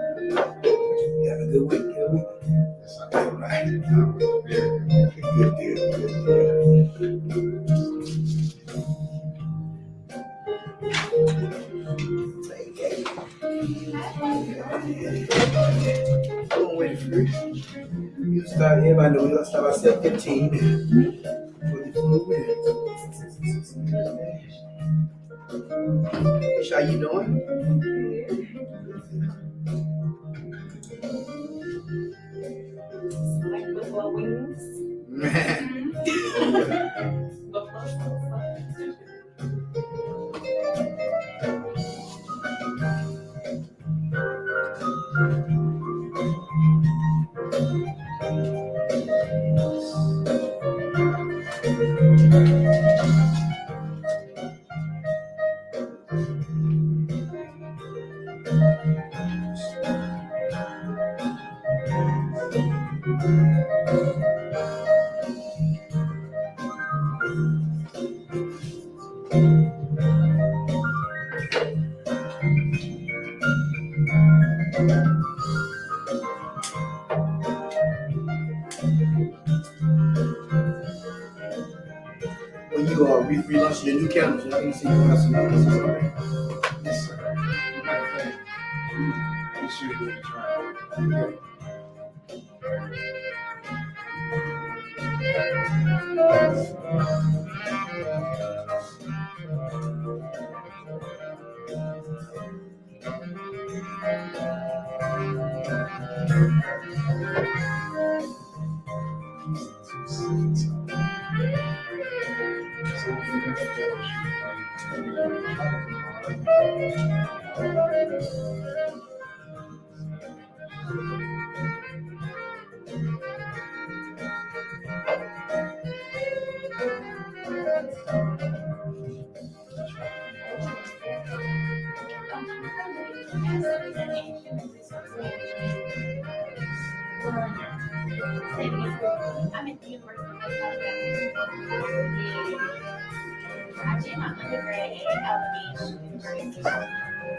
Have a good week. Good week. All right. Don't wait for it. You start. Everybody know you start by 7:15. Put the food in. How you doing? Like buffalo wings. When you relaunching your new cameras, I can see you have some numbers or something. Yes, sir. Matter of fact, we should be trying. I'm at the University of Alabama. I did my undergrad at Alabama University.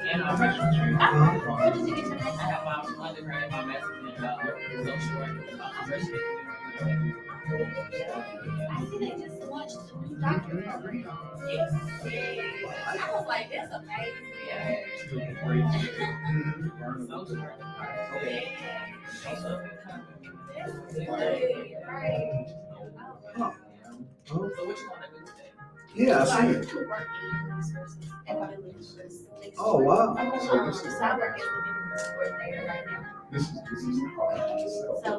And my master's degree. What did you get your I got my undergrad and my master's in social work. Freshman. I see they just launched a new doctorate program. Yes. I was like, that's amazing. Yeah. Social work. Okay. Also, Right. so what you want to do today? Yeah, I So I see. used to work in resources and my religious. Oh, wow. So I work as the business coordinator right now. This is the part itself. So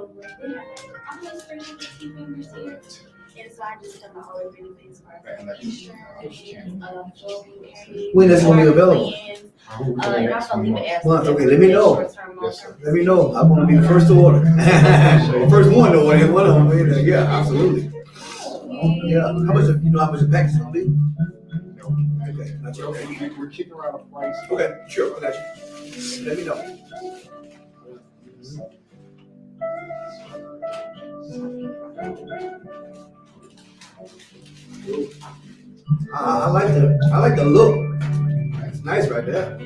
yeah, I'm just bringing the team members here. And so I just done my whole benefits for insurance, 401k. When is it gonna be available? And also leave it as. Month, okay, let me know. Short-term, long-term. Let me know. I'm gonna be the first to order. First one to order. One of them. Yeah, absolutely. Yeah. How much? You know how much the package is gonna be? Okay. Gotcha. Okay. We're kicking around a price. Okay. Sure. I got you. Let me know. I like the look. It's nice right there.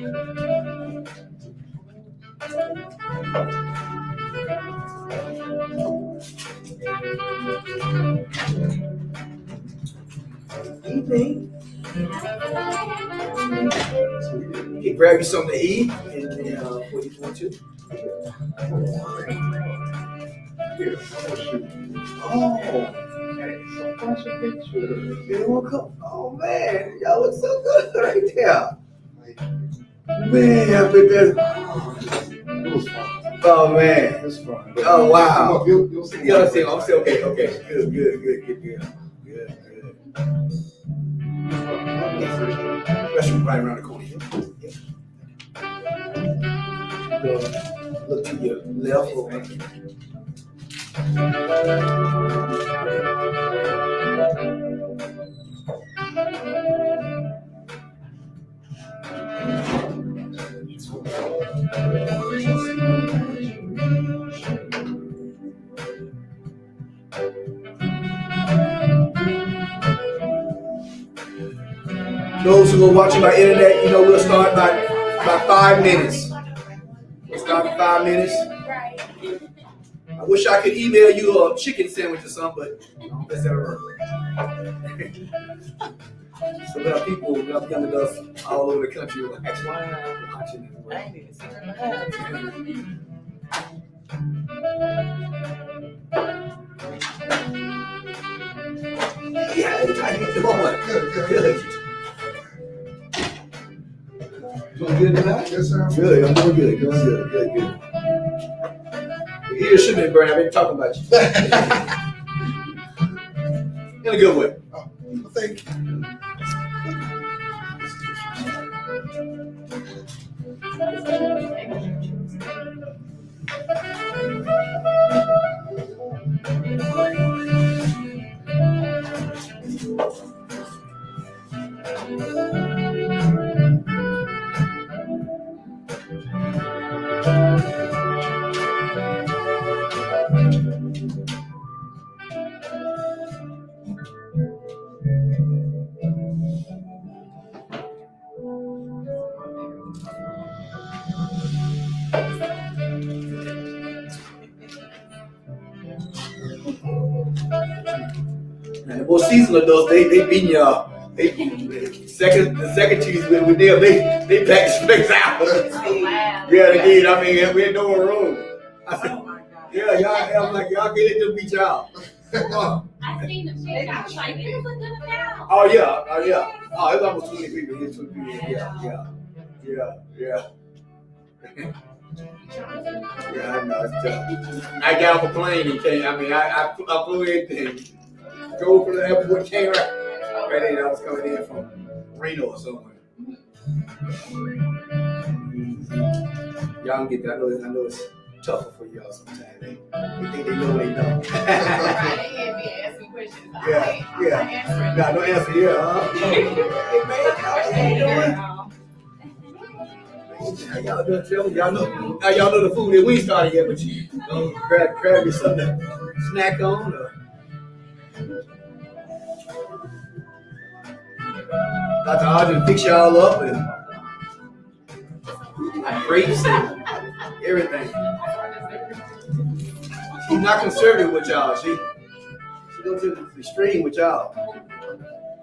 Evening. You can grab you something to eat and what you want to. Here, Oh, a bunch of pictures. you want to come? Oh man, y'all look so good right there. Man, I bet that's. It was fun. Oh man. It was fun. Oh wow. You'll see. Yeah, I'm still okay. Good. Restaurant right around the corner. Look to your left or right. Those who are watching by internet, we'll start by 5 minutes. We'll start in 5 minutes. Right. I wish I could email you a chicken sandwich or something, but that's never work. So we have people, we have young adults all over the country who are actually watching this. I ain't even seen her. Yeah, it's like you're doing Good. good. Doing good tonight? Yes, sir. Good, I'm doing good. Good. Your ears shouldn't have been burning. I've been talking about you. In a good way. Oh, thank you. And the more seasoned adults, they beating y'all. The second cheese with them, they pack the space out. Oh, wow. Yeah, they did. I mean, we had no more room. I said, Oh, my God. yeah, y'all. I'm like, y'all get it to beat y'all. Come on. I seen the picture. I was like, this is a good amount. Oh yeah. Oh, it's almost 20 people. It's 20 people. Yeah. Yeah, I know. It's tough. I got off a plane and came. I mean, I flew in and drove from the airport, came right in. I was coming in from Reno or somewhere. Y'all can get that. I know it's tougher for y'all sometimes. They think they know what they know. Right, they had me asking questions. Yeah. I'm answering. No answer here, huh? Hey, man, how you doing? Y'all done tell me, y'all know the food that we ain't started yet, but you grab you something to snack on. Dr. Arjun fix y'all up and grapes and everything. She's not conservative with y'all. She goes to the extreme with y'all.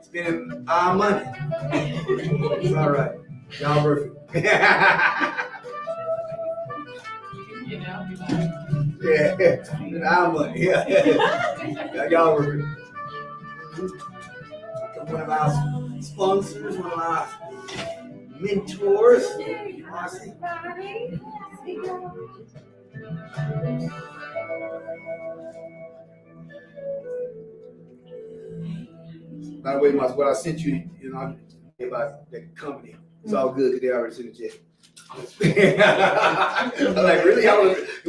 Spending our money. It's all right. Y'all perfect. You know? Yeah, our money. Yeah. Y'all perfect. One of our sponsors, one of our mentors. By the way, what I sent you, about the company, it's all good because they already sent it yet. I'm like, really? You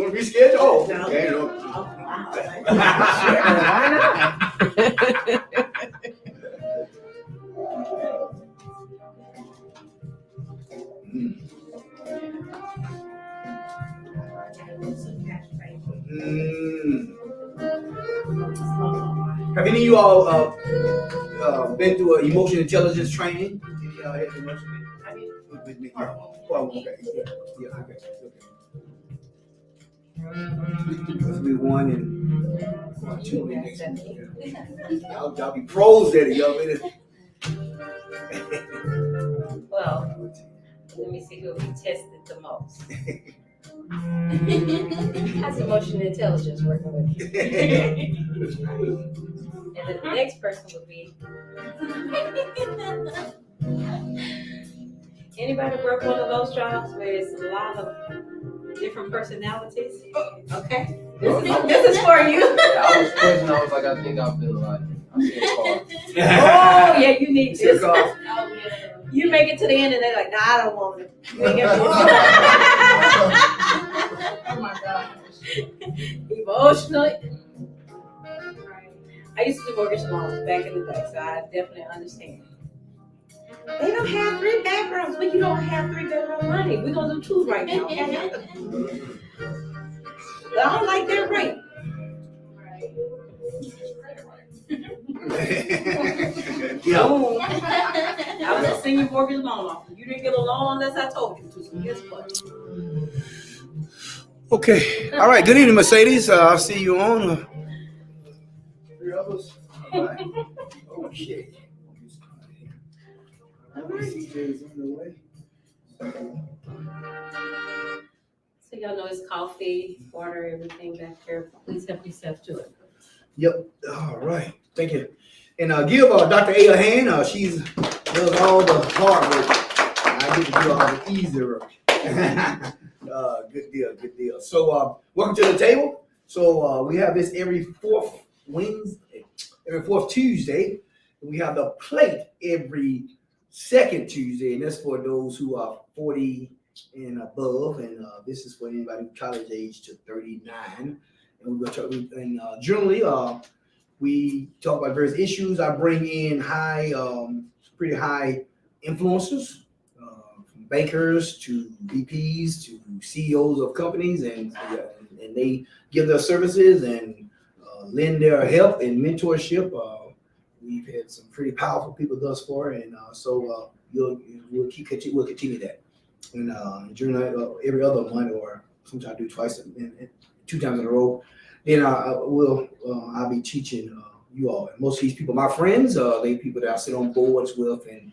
want to reschedule? Oh, okay. Have any of you all been through an emotional intelligence training. Any y'all had emotional? I mean, With me. Oh, okay. Yeah, okay. Because we won and two next week. Y'all be pros at it, y'all. Well, let me see who we tested the most. How's emotional intelligence working with you? And then the next person would be anybody work one of those jobs where it's a lot of different personalities? Okay, this is for you. I was questioning, I was like, I think I'll feel like I see a car. Oh yeah, you need this. oh, yeah. You make it to the end and they're like, nah, I don't want it. You ain't got Oh my gosh. emotionally. I used to do mortgage loans back in the day, so I definitely understand. They don't have 3 bedrooms, but you don't have 3 bedroom money. We're gonna do 2 right now. Okay? But I don't like that rate. Yeah. Boom. I was a senior mortgage loan officer. You didn't get a loan unless I told you to. So guess what? Okay. All right. Good evening, Mercedes. I'll see you on. 3 others. All right. Oh shit. All right. CJ's on the way. So y'all know it's coffee, water, everything back there. Please help yourself to it. Yep. All right. Thank you. And give Dr. A hand. She's does all the hard work. I get to do all the easy work. Good deal. Good deal. So welcome to the table. So we have this every 4th Wednesday, every 4th Tuesday. We have the plate every 2nd Tuesday, and that's for those who are 40 and above. And this is for anybody college age to 39. And we're going to talk. And generally, we talk about various issues. I bring in pretty high influencers, from bankers to VPs to CEOs of companies, and they give their services and lend their help and mentorship. We've had some pretty powerful people thus far, and so we'll continue that. And during every other month, or sometimes do twice and 2 times in a row. Then I'll be teaching you all. And most of these people, my friends, they people that I sit on boards with and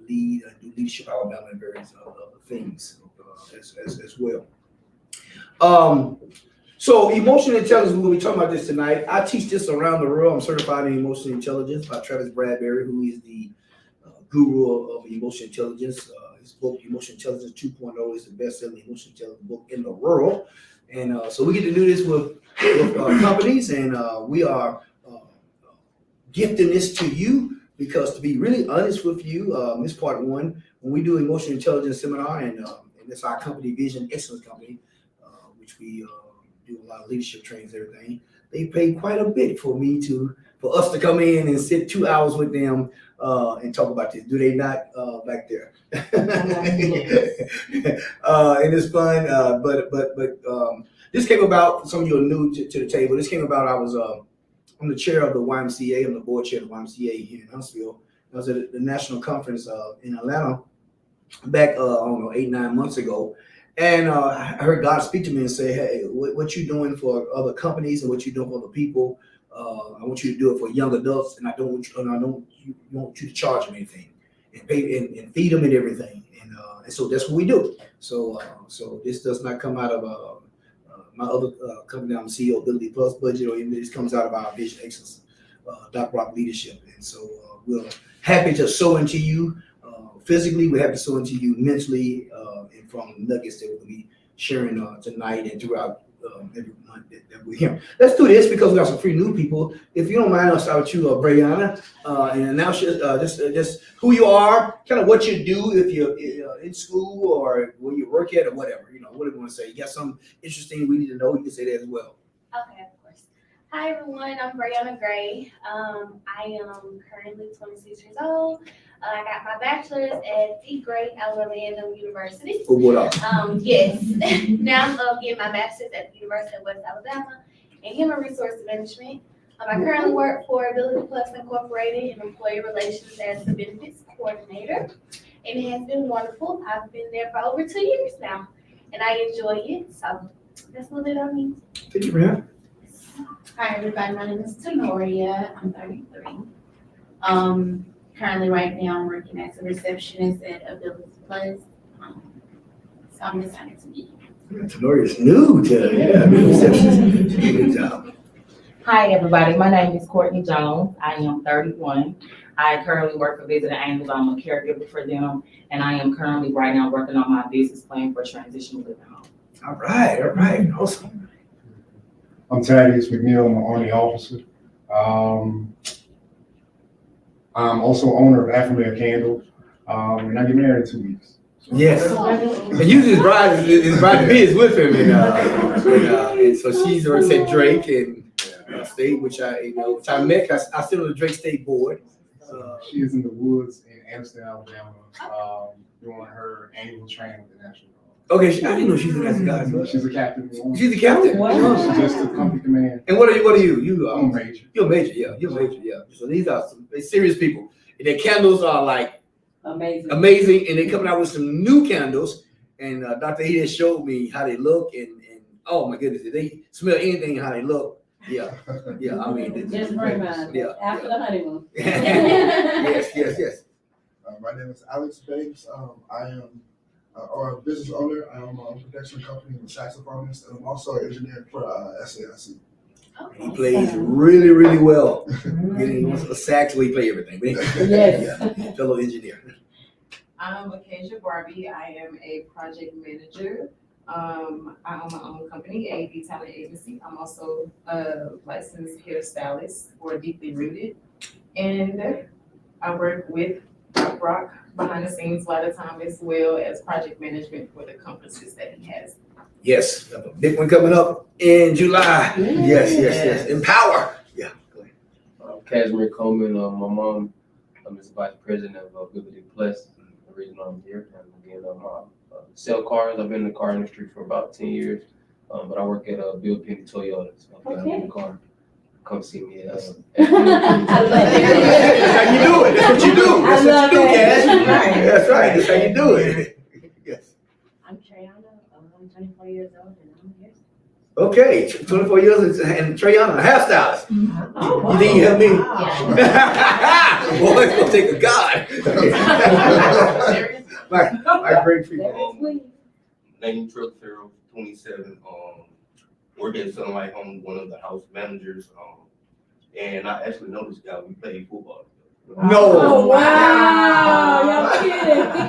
lead and do leadership Alabama and various other things as well. So emotional intelligence, we're going to be talking about this tonight. I teach this around the world. I'm certified in emotional intelligence by Travis Bradberry, who is the guru of emotional intelligence. His book, Emotional Intelligence 2.0, is the best-selling emotional intelligence book in the world. And so we get to do this with companies, and we are gifting this to you because, to be really honest with you, this part 1, when we do emotional intelligence seminar, and it's our company, Vision Excellence Company, which we do a lot of leadership trainings and everything. They pay quite a bit for us to come in and sit 2 hours with them and talk about this. Do they not back there? And it's fun, but this came about. Some of you are new to the table. This came about. I'm the chair of the YMCA. I'm the board chair of the YMCA here in Huntsville. I was at the national conference in Atlanta back, I don't know, 8-9 months ago. And I heard God speak to me and say, hey, what you doing for other companies and what you doing for other people, I want you to do it for young adults, and I don't want you to charge them anything and pay and feed them and everything. And so that's what we do. So this does not come out of my other company. I'm CEO, Ability Plus budget, or even this comes out of our Vision Excellence, Doc Rock leadership. And so we're happy to sow into you physically. We're happy to sow into you mentally, and from nuggets that we'll be sharing tonight and throughout every month that we're here. Let's do this because we got some free new people. If you don't mind, I'll start with you, Brianna, and announce just who you are, kind of what you do if you're in school or where you work at or whatever. What do you want to say? You got something interesting we need to know, you can say that as well. Okay, of course. Hi everyone, I'm Brianna Gray. I am currently 26 years old. I got my bachelor's at D. Gray, Alabama A&M University. Oh, what up? Yes. Now I'm getting my master's at the University of West Alabama in Human Resource Management. I currently work for Ability Plus Incorporated in employee relations as the benefits coordinator. And it has been wonderful. I've been there for over 2 years now, and I enjoy it. So that's a little bit on me. Thank you, Brianna. Hi, everybody. My name is Tenoria. I'm 33. Currently right now I'm working as a receptionist at Ability Plus. So I'm excited to be here. Tenoria's new to, yeah, receptionist. Good job. Hi, everybody. My name is Courtney Jones. I am 31. I currently work for Visiting Angels. I'm a caregiver for them, and I am currently right now working on my business plan for transitional living home. All right, awesome. I'm Thaddeus McNeil, I'm an Army officer. I'm also owner of Affirmation Candles, and I get married in 2 weeks. Yes. And you just bride to be is with him, and so she's works at Drake and State, which I met. I sit on the Drake State board. She is in the woods in Anderson, Alabama, doing her annual training with the National Guard. Okay, I didn't know she's an National Guard. She's a captain. She's the captain. She just took company command. And what are you? I'm a major. You're a major, yeah. You're a major, yeah. So these are some serious people. And their candles are like amazing, and they're coming out with some new candles. And Dr. Edith showed me how they look, and oh my goodness, if they smell anything how they look, yeah. I mean, Just bring mine. Yeah. After the honeymoon. yes. My name is Alex Banks. I am a business owner. I own my own production company with saxophonist, and I'm also an engineer for SAIC. He plays really, really well. He wants a sax where he play everything. Yes. Fellow engineer. I'm Acacia Barbie. I am a project manager. I own my own company, AV Talent Agency. I'm also a licensed hairstylist for Deeply Rooted. And I work with Rock behind the scenes a lot of time, as well as project management for the conferences that he has. Yes, we have a big one coming up in July. Yes. Empower. Yeah. Go ahead. Casimir Coleman. My mom is the vice president of Ability Plus. The reason I'm here, and again, sell cars. I've been in the car industry for about 10 years, but I work at Bill Penny Toyota. So if you have a car, come see me. That's how you do it. That's what you do. That's what you do, Cash. That's right. That's how you do it. Yes. I'm Trayana. I'm 24 years old, and I'm here. Okay, 24 years and Trayana, a hairstylist. You think you help me? Boy, it's gonna take a god. my great people. Name Trip Farrell, 27. Work at Sunlight Home, one of the house managers. And I actually know this guy. We played football. No. Oh, wow.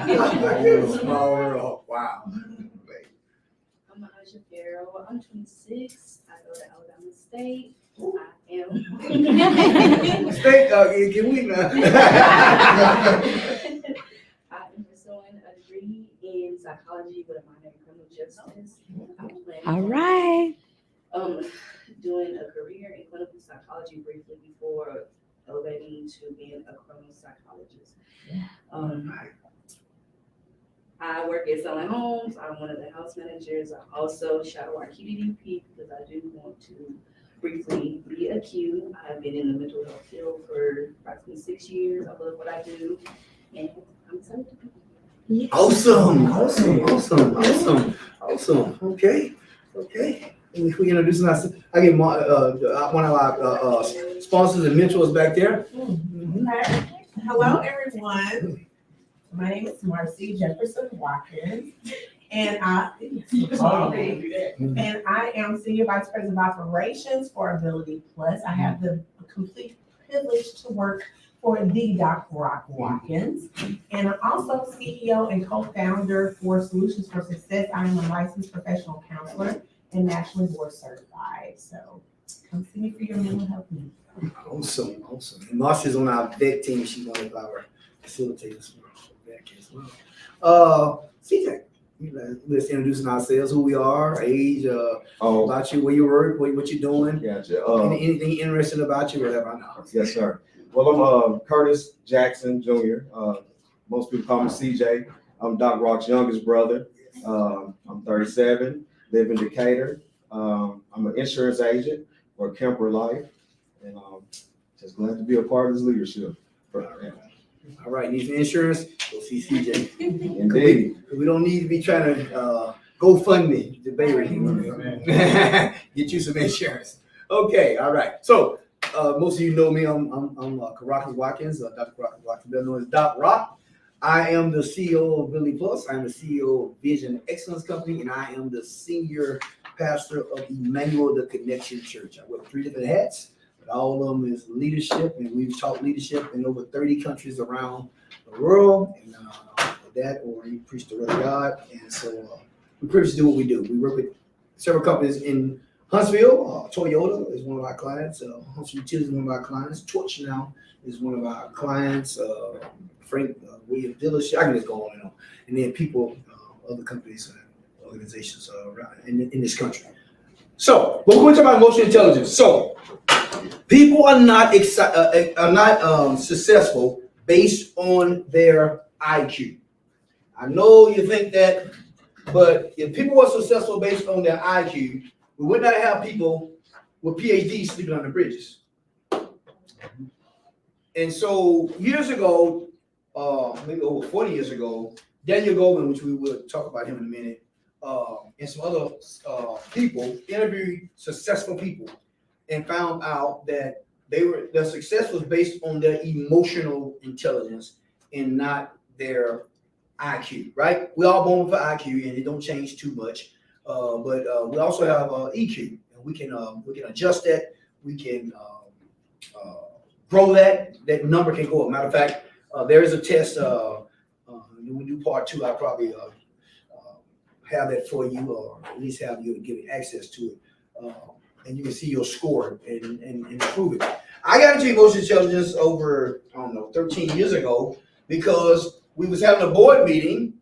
Y'all kidding. Small world. Wow. I'm Aisha Farrell. I'm 26. I go to Alabama State. I am. State, can we now? I am pursuing a degree in psychology with a minor in criminal justice. All right. Doing a career in clinical psychology briefly before elevating to being a criminal psychologist. I work at Selling Homes. I'm one of the house managers. I also shadow our QDDP because I do want to briefly be a Q. I've been in the mental health field for approximately 6 years. I love what I do, and I'm excited to be here. Awesome. Okay. We introducing ourselves. I get one of our sponsors and mentors back there. Hello, everyone. My name is Marcy Jefferson Watkins, and I am Senior Vice President of Operations for Ability Plus. I have the complete privilege to work for the Doc Rock Watkins, and I'm also CEO and co-founder for Solutions for Success. I am a licensed professional counselor and nationally board certified. So come see me for your mental health needs. Awesome. And Marcy's on our vet team. She's one of our facilitators for vet as well. CJ, let's introducing ourselves, who we are, age, about you, where you work, what you're doing. Gotcha. Anything interesting about you, whatever I know. Yes, sir. Well, I'm Curtis Jackson Jr. Most people call me CJ. I'm Doc Rock's youngest brother. I'm 37, live in Decatur. I'm an insurance agent for Kemper Life, and just glad to be a part of this leadership. All right, need some insurance? Go see CJ. Indeed. We don't need to be trying to go fund me, get you some insurance. Okay, all right. So most of you know me. I'm Caracas Watkins, Dr. Caracas Watkins, better known as Doc Rock. I am the CEO of Ability Plus. I am the CEO of Vision Excellence Company, and I am the senior pastor of Emmanuel the Connection Church. I wear 3 different hats, but all of them is leadership, and we've taught leadership in over 30 countries around the world. And that, or we preach the word of God, and so we privileged to do what we do. We work with several companies in Huntsville. Toyota is one of our clients. Huntsville Utilities is one of our clients. Torch now is one of our clients. Frank Williams Dealership. I can just go on and on. And then people, other companies and organizations around in this country. So, but we're going to talk about emotional intelligence. So, people are not successful based on their IQ. I know you think that, but if people were successful based on their IQ, we would not have people with PhDs sleeping on the bridges. And so years ago, maybe over 40 years ago, Daniel Goleman, which we will talk about him in a minute, and some other people interviewed successful people and found out that their success was based on their emotional intelligence and not their IQ, right? We all born with an IQ and it don't change too much. But we also have EQ, and we can adjust that. We can grow that. That number can go up. Matter of fact, there is a test. When we do part 2, I'll probably have that for you, or at least have you give access to it, and you can see your score and improve it. I got into emotional intelligence over 13 years ago because we was having a board meeting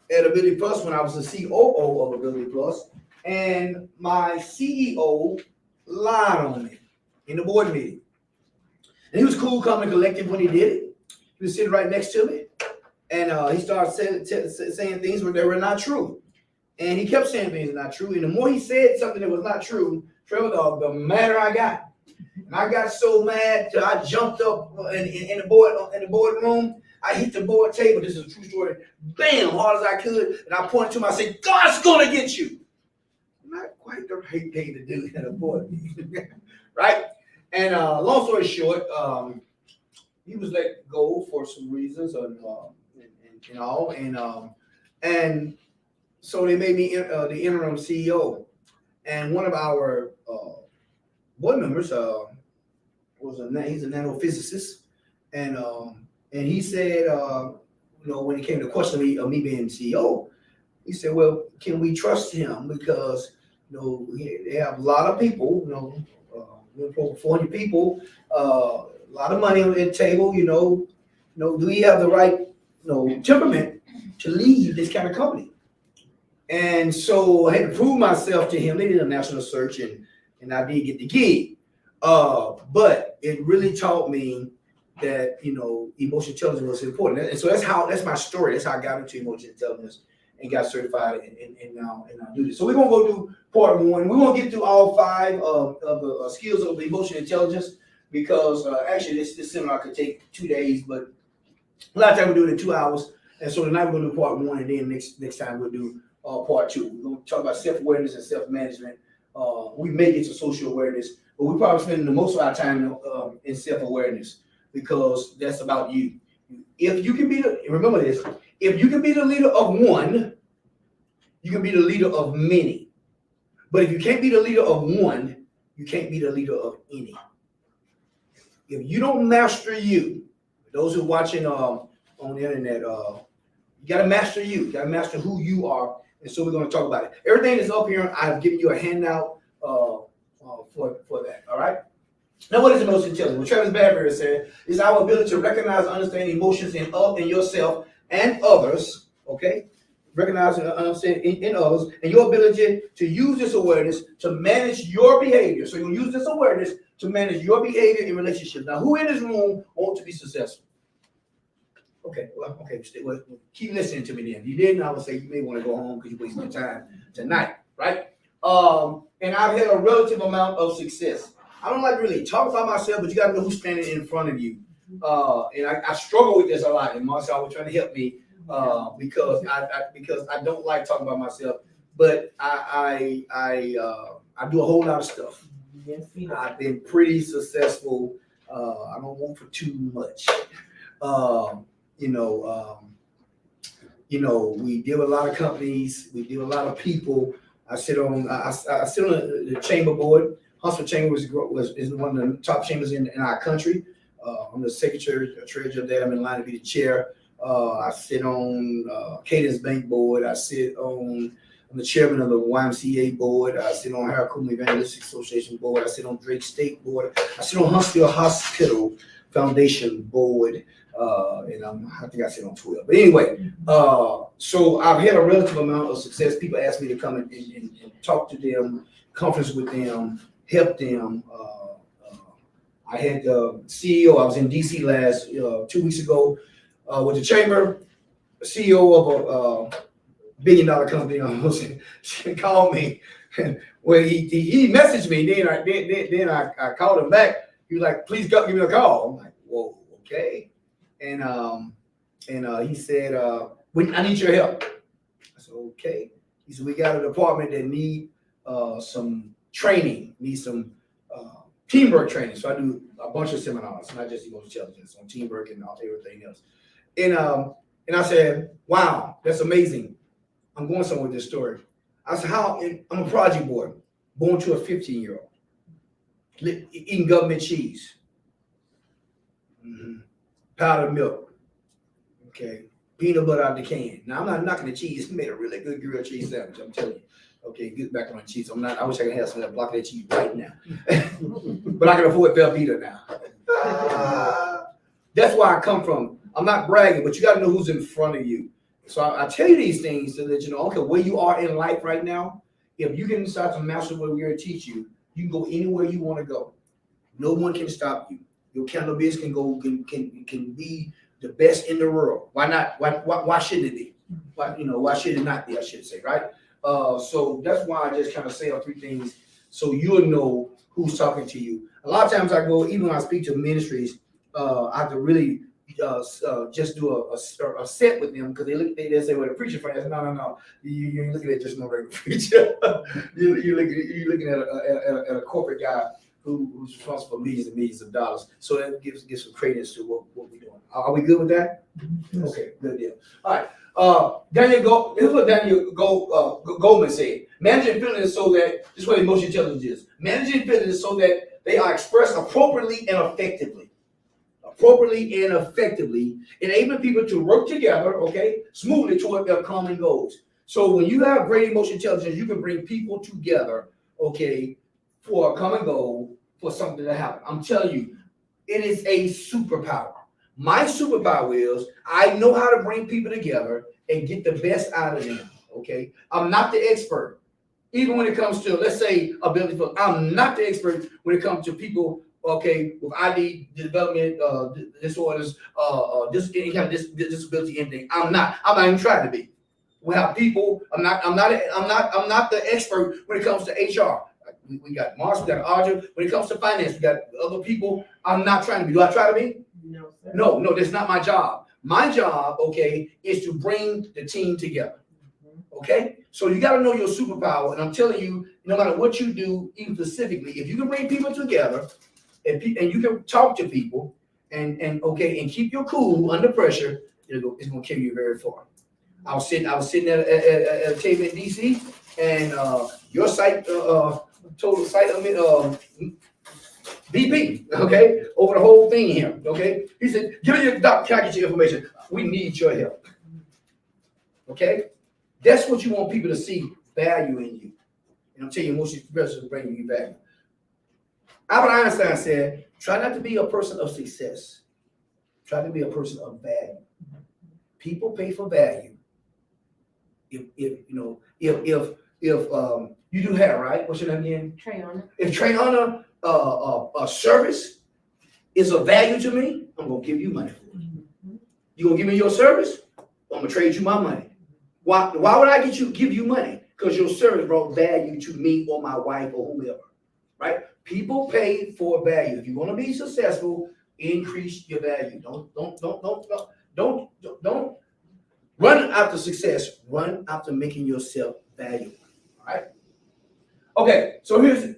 at Ability Plus when I was the COO of Ability Plus, and my CEO lied on me in the board meeting. And he was cool, calm, and collected when he did it. He was sitting right next to me, and he started saying things that were not true. And he kept saying things that were not true. And the more he said something that was not true, Trevor Dog, the madder I got. And I got so mad that I jumped up in the boardroom. I hit the board table. This is a true story. Bam, hard as I could. And I pointed to him. I said, God's going to get you. Not quite the right thing to do in a board meeting. Right? And long story short, he was let go for some reasons and all. And so they made me the interim CEO. And one of our board members he's a nanophysicist. And he said, when it came to questioning me being CEO, he said, well, can we trust him? Because, they have a lot of people, over 400 people, a lot of money on the table, do we have the right, temperament to lead this kind of company? And so I had to prove myself to him. They did a national search and I did get the gig. But it really taught me that, emotional intelligence was important. And so that's my story. That's how I got into emotional intelligence and got certified and now do this. So we're going to go do part 1. We're going to get through all 5 of the skills of emotional intelligence because actually this seminar could take 2 days, but a lot of time we do it in 2 hours. And so tonight we're going to do part 1, and then next time we'll do part 2. We're going to talk about self-awareness and self-management. We may get to social awareness, but we probably spend the most of our time in self-awareness because that's about you. If you can remember this, if you can be the leader of one, you can be the leader of many. But if you can't be the leader of one, you can't be the leader of any. If you don't master you, those who are watching on the internet, you got to master you. You got to master who you are. And so we're going to talk about it. Everything is up here. I've given you a handout for that. All right. Now, what is emotional intelligence? What Travis Badbury said is our ability to recognize and understand emotions in yourself and others. Okay. Recognize and understand in others, and your ability to use this awareness to manage your behavior. So you'll use this awareness to manage your behavior in relationships. Now, who in this room wants to be successful? Okay, well, keep listening to me then. If you didn't, I would say you may want to go home because you're wasting your time tonight, right? And I've had a relative amount of success. I don't like to really talk about myself, but you gotta know who's standing in front of you. And I struggle with this a lot, and Marcel was trying to help me because I don't like talking about myself, but I do a whole lot of stuff. Yes, he does. I've been pretty successful. I don't want for too much. We deal with a lot of companies. We deal with a lot of people. I sit on the chamber board. Huntsville Chamber is one of the top chambers in our country. I'm the secretary, treasurer there. I'm in line to be the chair. I sit on Cadence Bank board. I'm the chairman of the YMCA board. I sit on Harold Coleman Evangelistic Association board. I sit on Drake State board. I sit on Huntsville Hospital Foundation board. And I think I sit on 12. But anyway, so I've had a relative amount of success. People ask me to come and talk to them, conference with them, help them. I had the CEO. I was in DC last 2 weeks ago with the chamber. CEO of a $1 billion company. She called me. Well, he messaged me. Then I called him back. He was like, "Please give me a call." I'm like, "Whoa, okay." And he said, "I need your help." I said, "Okay." He said, "We got a department that need some training, need some teamwork training." So I do a bunch of seminars, not just emotional intelligence, on teamwork and everything else. And I said, "Wow, that's amazing. I'm going somewhere with this story." I said, I'm a project boy, born to a 15-year-old, eating government cheese, powdered milk, okay, peanut butter out the can. Now, I'm not knocking the cheese. He made a really good grilled cheese sandwich, I'm telling you. Okay, get back on the cheese. I wish I could have some of that block of that cheese right now. But I can afford Velveeta now. That's where I come from. I'm not bragging, but you got to know who's in front of you. So I tell you these things so that you know, okay, where you are in life right now, if you can decide to master what we're going to teach you, you can go anywhere you want to go. No one can stop you. Your candle business can be the best in the world. Why not? Why shouldn't it be? Why should it not be? I should say, right? So that's why I just kind of say all three things so you'll know who's talking to you. A lot of times I go, even when I speak to ministries, I have to really just do a set with them because they say, "Well, the preacher friend." I said, No. You're looking at just no regular preacher. you're looking at a corporate guy who's responsible for millions and millions of dollars. So that gives some credence to what we're doing. Are we good with that? Yes. Okay, good deal. All right. This is what Daniel Goldman said. Managing feelings so that this is what emotional intelligence is. Managing feelings so that they are expressed appropriately and effectively. Enabling people to work together, okay, smoothly toward their common goals. So when you have great emotional intelligence, you can bring people together, okay, for a common goal, for something to happen. I'm telling you, it is a superpower. My superpower is I know how to bring people together and get the best out of them, okay? I'm not the expert. Even when it comes to, let's say, ability, I'm not the expert when it comes to people, okay, with ID development disorders, any kind of disability, anything. I'm not even trying to be. We have people. I'm not the expert when it comes to HR. We got Mars, we got Audra. When it comes to finance, we got other people. I'm not trying to be. Do I try to be? No, sir. No, that's not my job. My job, okay, is to bring the team together. Okay, so you got to know your superpower, and I'm telling you, no matter what you do, even specifically, if you can bring people together. And you can talk to people and keep your cool under pressure, it's gonna carry you very far. I was sitting at a table in DC, and your site total site VP, okay, over the whole thing here, okay. He said, "Give me your package information. We need your help." Okay, that's what you want people to see value in you, and I'm telling you, emotional expression is bringing you value. Albert Einstein said, "Try not to be a person of success. Try to be a person of value." People pay for value. If you do hair, right? What's your name again? Trayana. If Trayana service is of value to me, I'm gonna give you money for it. You gonna give me your service? I'm gonna trade you my money. Why would I give you money? Because your service brought value to me or my wife or whomever, right? People pay for value. If you want to be successful, increase your value. Don't run after success. Run after making yourself valuable. All right. Okay. So here's the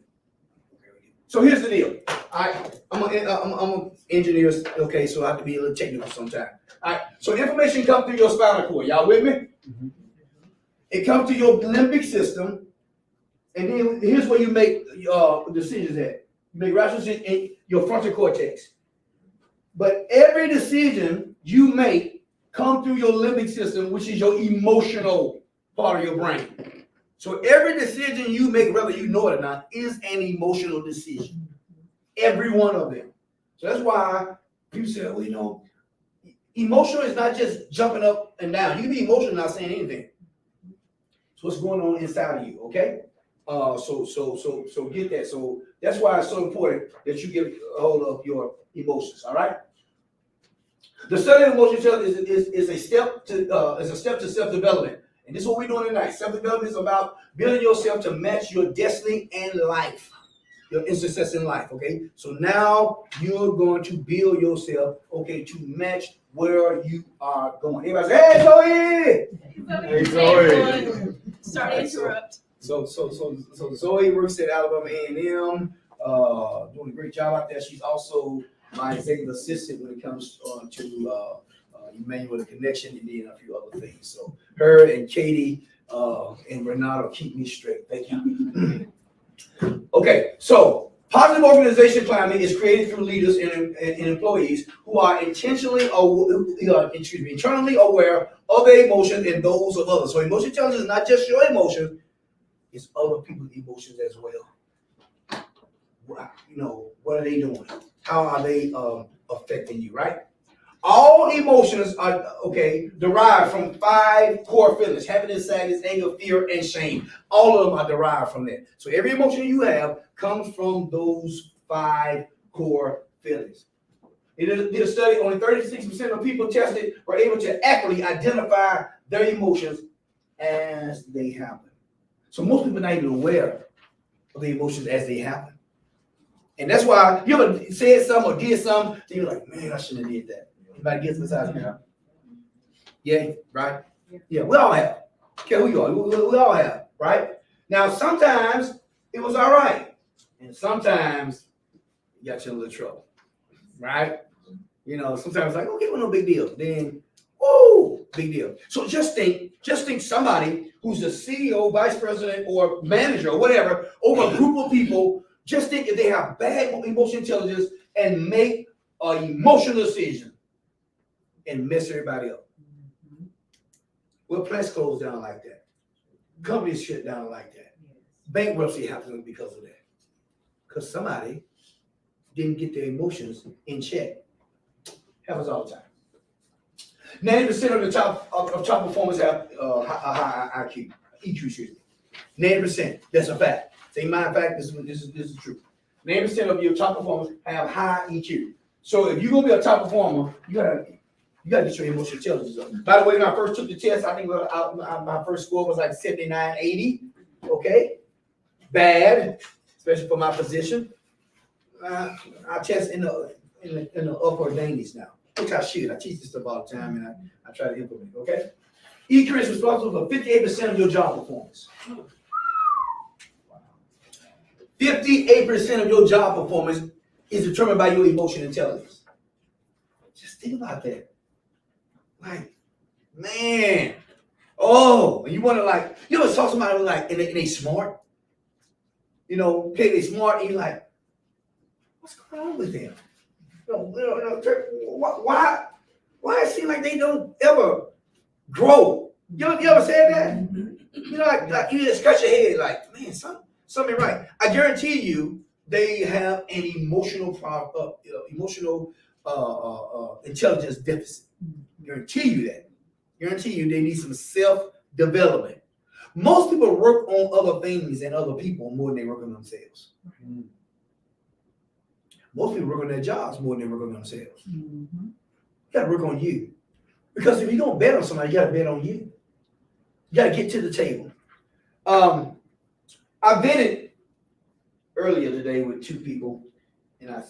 deal. All right. I'm an engineer. Okay. So I have to be a little technical sometimes. All right. So information comes through your spinal cord. Y'all with me? Mhm. It comes to your limbic system. And then here's where you make decisions at. You make rational decisions in your frontal cortex. But every decision you make comes through your limbic system, which is your emotional part of your brain. So every decision you make, whether you know it or not, is an emotional decision. Every one of them. So that's why people say, well, you know, emotional is not just jumping up and down. You can be emotional and not saying anything. So what's going on inside of you, okay? So get that. So that's why it's so important that you get a hold of your emotions. All right. The study of emotional intelligence is a step to self-development, and this is what we're doing tonight. Self-development is about building yourself to match your destiny and life, your success in life. Okay. So now you're going to build yourself, okay, to match where you are going. Everybody say, "Hey, Zoe!" Hey, Zoe. Sorry to interrupt. So Zoe works at Alabama A&M, doing a great job out there. She's also my executive assistant when it comes to Emmanuel Connection and then a few other things. So her and Katie and Renato keep me straight. Thank you. Okay, so positive organization climate is created through leaders and employees who are internally aware of their emotions and those of others. So emotional intelligence is not just your emotions. It's other people's emotions as well. You know, what are they doing? How are they affecting you, right? All emotions are, derived from 5 core feelings: happiness, sadness, anger, fear, and shame. All of them are derived from that. So every emotion you have comes from those 5 core feelings. It did a study, only 36% of people tested were able to accurately identify their emotions as they happen. So most people are not even aware of the emotions as they happen. And that's why you ever said something or did something, then you're like, man, I shouldn't have did that. Anybody gets besides me? Yeah, right? Yeah, we all have. Care who you are, we all have, right? Now, sometimes it was all right. And sometimes you got you in a little trouble, right? You know, sometimes like, okay, well, no big deal. Then, oh, big deal. So just think somebody who's a CEO, vice president, or manager, or whatever, over a group of people, just think if they have bad emotional intelligence and make an emotional decision and mess everybody up. Well, plants close down like that. Companies shut down like that. Bankruptcy happens because of that. Because somebody didn't get their emotions in check. Happens all the time. 90% of the top performers have a high IQ, EQ, excuse me. 90%. That's a fact. Say my fact. This is true. 90% of your top performers have high EQ. So if you're gonna be a top performer, you gotta get your emotional intelligence up. By the way, when I first took the test, I think my first score was like 79, 80. Okay, bad, especially for my position. I test in the upper 90s now. Which I should. I teach this stuff all the time, and I try to implement. Okay, EQ is responsible for 58% of your job performance. 58% of your job performance is determined by your emotional intelligence. Just think about that. Like, man, and you wonder, like, you ever saw somebody like, and they smart? You know, okay, they smart, and you're like, what's going on with them? Why it seems like they don't ever grow? You ever said that? You know, like you just scratch your head, like, man, something right. I guarantee you, they have an emotional intelligence deficit. Guarantee you that. Guarantee you they need some self-development. Most people work on other things and other people more than they work on themselves. Most people work on their jobs more than they work on themselves. You gotta work on you. Because if you're gonna bet on somebody, you gotta bet on you. You gotta get to the table. I vented earlier today with two people, and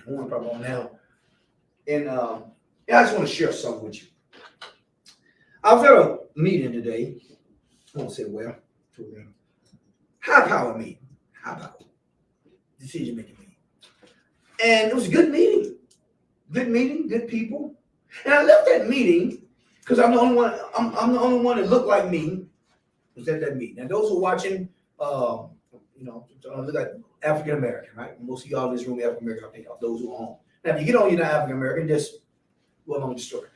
one probably on now. And yeah, I just want to share something with you. I was at a meeting today. I won't say where. High power meeting. High power. Decision making meeting. And it was a good meeting. Good meeting, good people. And I left that meeting because I'm the only one. I'm the only one that looked like me. Was at that meeting. Now those who are watching, look like African American, right? Most of y'all in this room are African American. I think of those who are home. Now, if you get on, you're not African American. Just go along with the story.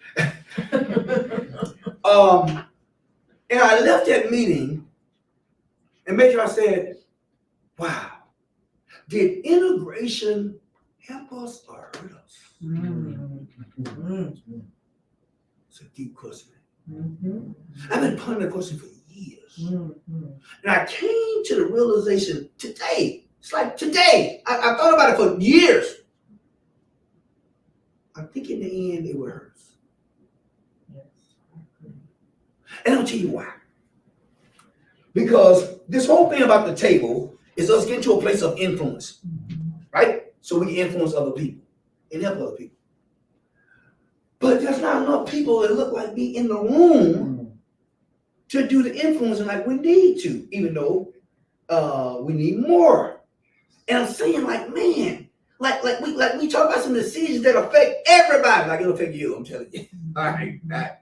And I left that meeting, and Major, I said, "Wow, did integration help us or hurt us?" It's a deep question. I've been pondering that question for years. And I came to the realization today. It's like today. I thought about it for years. I think in the end it will hurt us. And I'll tell you why. Because this whole thing about the table is us getting to a place of influence. Right? So we can influence other people and help other people. But there's not enough people that look like me in the room to do the influencing like we need to, even though we need more. And I'm saying, like, man, like we talk about some decisions that affect everybody, like it'll affect you. I'm telling you. All right. And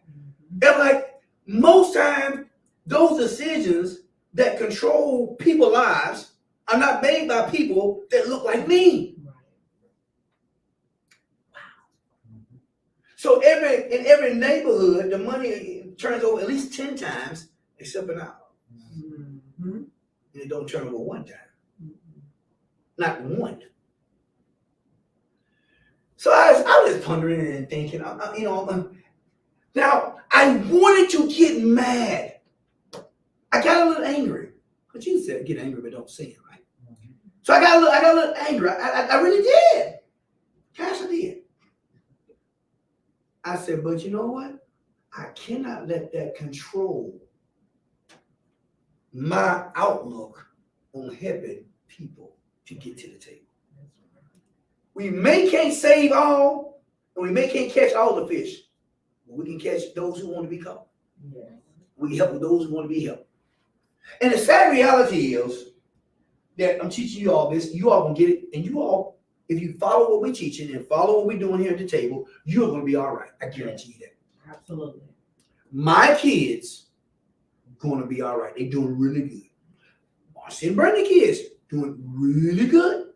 like most times, those decisions that control people's lives are not made by people that look like me. So in every neighborhood, the money turns over at least 10 times, except in ours. And it don't turn over one time. Not one. So I was just pondering and thinking, now I wanted to get mad. I got a little angry. But you said get angry, but don't sin, right? So I got a little angry. I really did. Gosh, I did. I said, but you know what? I cannot let that control my outlook on helping people to get to the table. We can't save all, and we can't catch all the fish, but we can catch those who want to be caught. We can help with those who want to be helped. And the sad reality is that I'm teaching you all this, you all gonna get it, and you all, if you follow what we're teaching and follow what we're doing here at the table, you're going to be all right. I guarantee you that. Absolutely. My kids going to be all right. They're doing really good. Marcy and Brandon kids doing really good.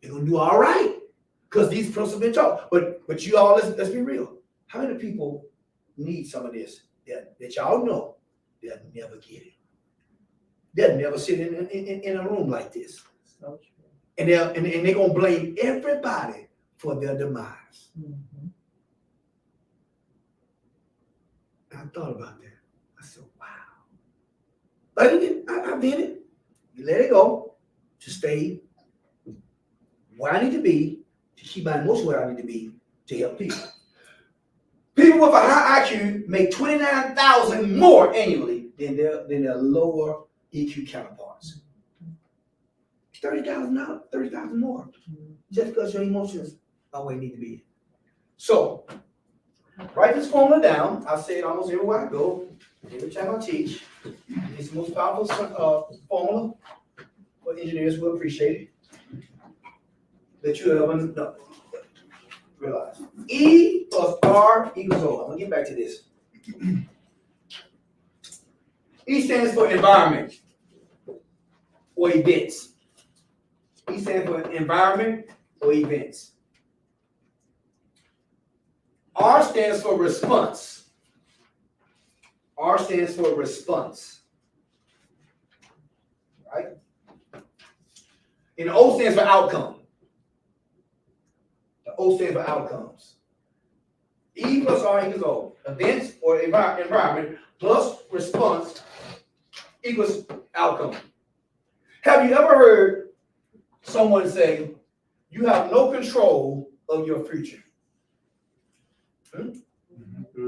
They're going to do all right because these principles have been taught. But you all, let's be real. How many people need some of this that y'all know they'll never get it? They'll never sit in a room like this. So true. And they're going to blame everybody for their demise. I thought about that. I said, wow. But I did it. You let it go to stay where I need to be, to keep my emotions where I need to be, to help people. People with a high IQ make $29,000 more annually than their lower EQ counterparts. $30,000 more, just because your emotions are where you need to be. So, write this formula down. I say it almost everywhere I go, every time I teach. It's the most powerful formula for engineers will appreciate it. That you ever realize. E plus R equals O. I'm gonna get back to this. E stands for environment or events. E stands for environment or events. R stands for response. R stands for response. Right? And O stands for outcome. The O stands for outcomes. E plus R equals O. Events or environment plus response equals outcome. Have you ever heard someone say, you have no control of your future?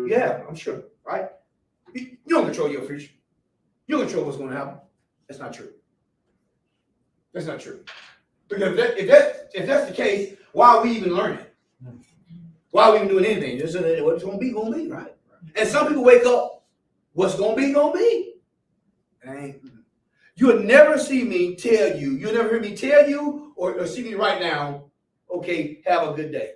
Yeah, I'm sure, right? You don't control your future. You don't control what's going to happen. That's not true. That's not true. Because if that's the case, why are we even learning? Why are we even doing anything? Just what's gonna be, right? And some people wake up, what's gonna be, gonna be. You'll never see me tell you, you'll never hear me tell you or see me right now, okay, have a good day.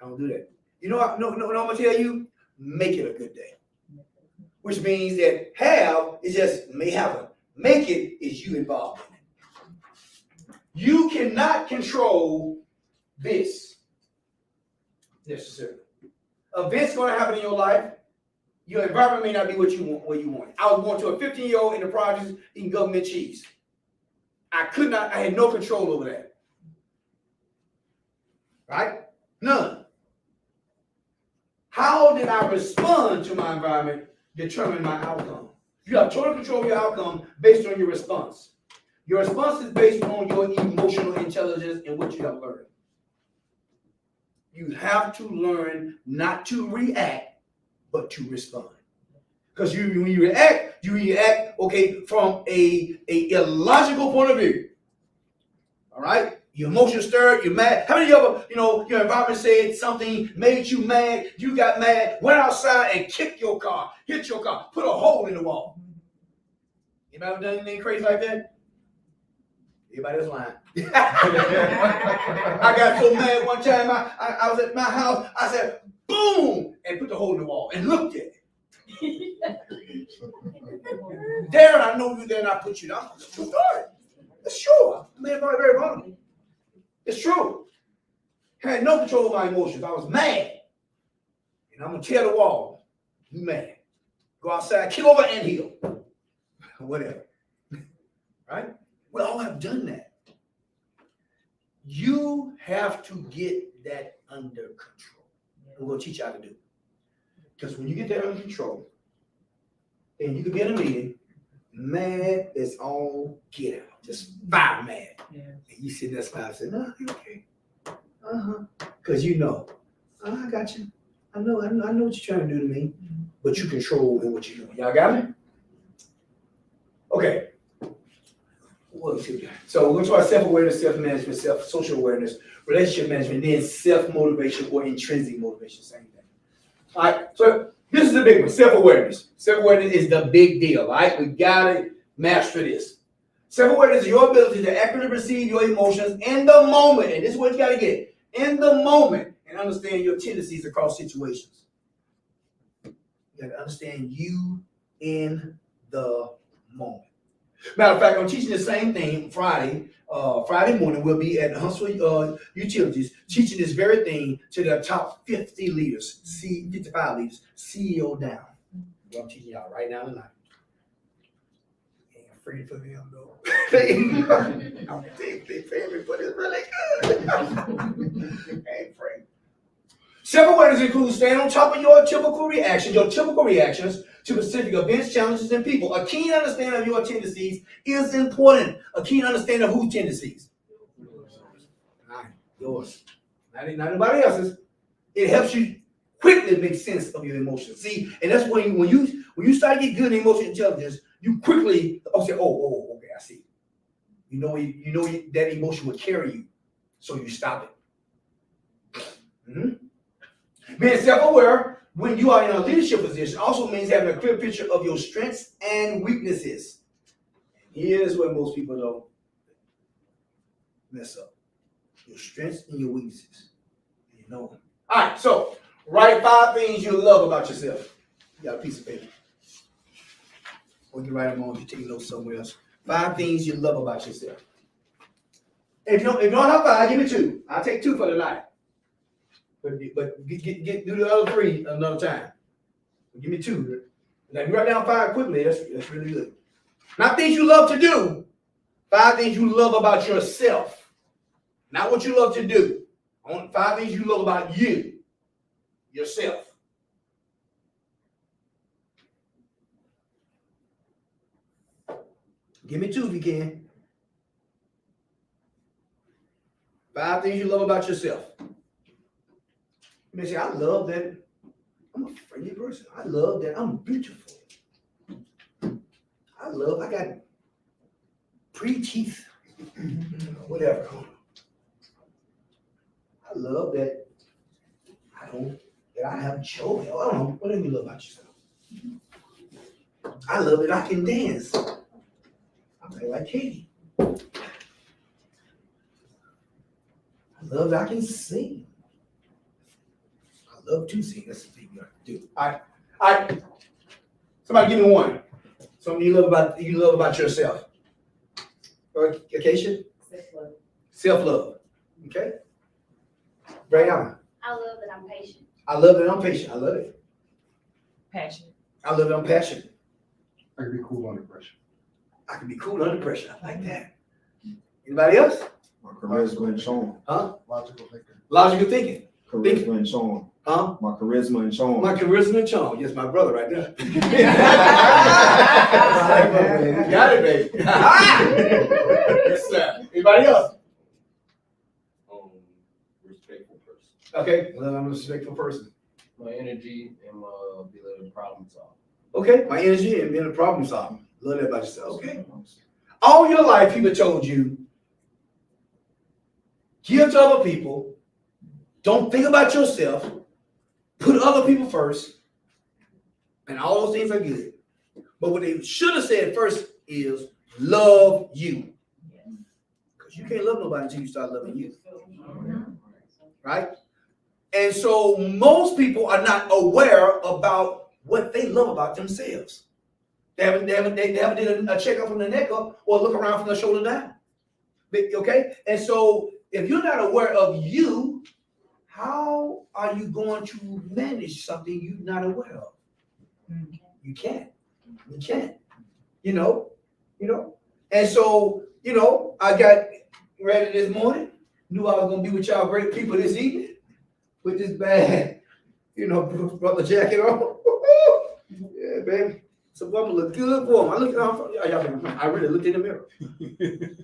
I don't do that. You know what? No, I'm gonna tell you, make it a good day. Which means that have is just may happen. Make it is you involved in it. You cannot control this necessarily. Events gonna happen in your life. Your environment may not be what you want. I was born to a 15-year-old in the projects eating government cheese. I had no control over that. Right? None. How did I respond to my environment determine my outcome? You have total control of your outcome based on your response. Your response is based on your emotional intelligence and what you have learned. You have to learn not to react, but to respond. Because when you react, okay, from a illogical point of view. All right? Your emotions stirred, you're mad. How many of you ever, your environment said something, made you mad, you got mad, went outside and kicked your car, hit your car, put a hole in the wall? Anybody ever done anything crazy like that? Everybody that's lying. I got so mad one time, I was at my house, I said, boom, and put the hole in the wall and looked at it. Darren, I know you there and I put you down. It's true story. It's true. I'm very, very vulnerable. It's true. I had no control of my emotions. I was mad. And I'm going to tear the wall. You mad. Go outside, kick over an anthill. Whatever. Right? We all have done that. You have to get that under control. We're going to teach you how to do it. Because when you get that under control, and you can be in a meeting, mad is all get out. Just fire mad. Yeah. And you sit there smile and say, no, you're okay. Because you know, I got you. I know what you're trying to do to me, but you control in what you're doing. Y'all got me? Okay. So we're going to talk about self-awareness, self-management, social awareness, relationship management, then self-motivation or intrinsic motivation, same thing. All right, so this is the big one, self-awareness. Self-awareness is the big deal, all right? We got to master this. Self-awareness is your ability to accurately perceive your emotions in the moment, and this is what you got to get, in the moment, and understand your tendencies across situations. You got to understand you in the moment. Matter of fact, I'm teaching the same thing Friday morning. We'll be at Huntsville Utilities teaching this very thing to the top 50 leaders, 55 leaders, CEO down. Well, I'm teaching y'all right now tonight. Ain't afraid for them though. I'm big favorite, but it's really good. Ain't afraid. Self-awareness includes staying on top of your typical reactions to specific events, challenges, and people. A keen understanding of your tendencies is important. A keen understanding of whose tendencies? Yours. Not anybody else's. It helps you quickly make sense of your emotions. See, and that's when you start to get good in emotional intelligence, you quickly say, okay, I see. You know that emotion will carry you, so you stop it. Being self-aware when you are in a leadership position also means having a clear picture of your strengths and weaknesses. Here's where most people don't mess up. Your strengths and your weaknesses. You know them. All right, so write 5 things you love about yourself. You got a piece of paper. Or you can write them on if you're taking notes somewhere else. 5 things you love about yourself. If you don't have 5, give me 2. I'll take 2 for the night. But do the other 3 another time. Give me 2. Now, if you write down 5 quickly, that's really good. Not things you love to do. 5 things you love about yourself. Not what you love to do. I want 5 things you love about you, yourself. Give me 2 if you can. 5 things you love about yourself. You may say, I love that I'm a friendly person. I love that I'm beautiful. I got pretty teeth. Whatever. I love that I have joy. I don't know, whatever you love about yourself. I love that I can dance. I'm like Katie. I love that I can sing. I love to sing. That's the thing you have to do. All right. Somebody give me one. Something you love about yourself. Acacia? Self-love. Self-love. Okay. Brianna. I love that I'm patient. I love that I'm patient. I love it. Passion. I love that I'm passionate. I can be cool under pressure. I can be cool under pressure. I like that. Anybody else? My charisma and charm. Logical thinker. Logical thinking. Charisma and charm. Huh? My charisma and charm. My charisma and charm. Yes, my brother right there. You got it, baby. Yes, sir. Anybody else? Respectful person. Okay. Well, I'm a respectful person. My energy and my ability to problem solve. Okay. My energy and being a problem solver. Love that about yourself. Okay. All your life, people told you, give to other people. Don't think about yourself. Put other people first. And all those things are good. But what they should have said first is love you. Because you can't love nobody until you start loving you. Right? And so most people are not aware about what they love about themselves. They haven't did a checkup from the neck up or look around from the shoulder down. Okay? And so if you're not aware of you, how are you going to manage something you're not aware of? You can't. You can't. You know. And so, I got ready this morning. Knew I was gonna be with y'all great people this evening with this bad, brother jacket on. Yeah, baby. So I'm gonna look good for him. I really looked in the mirror.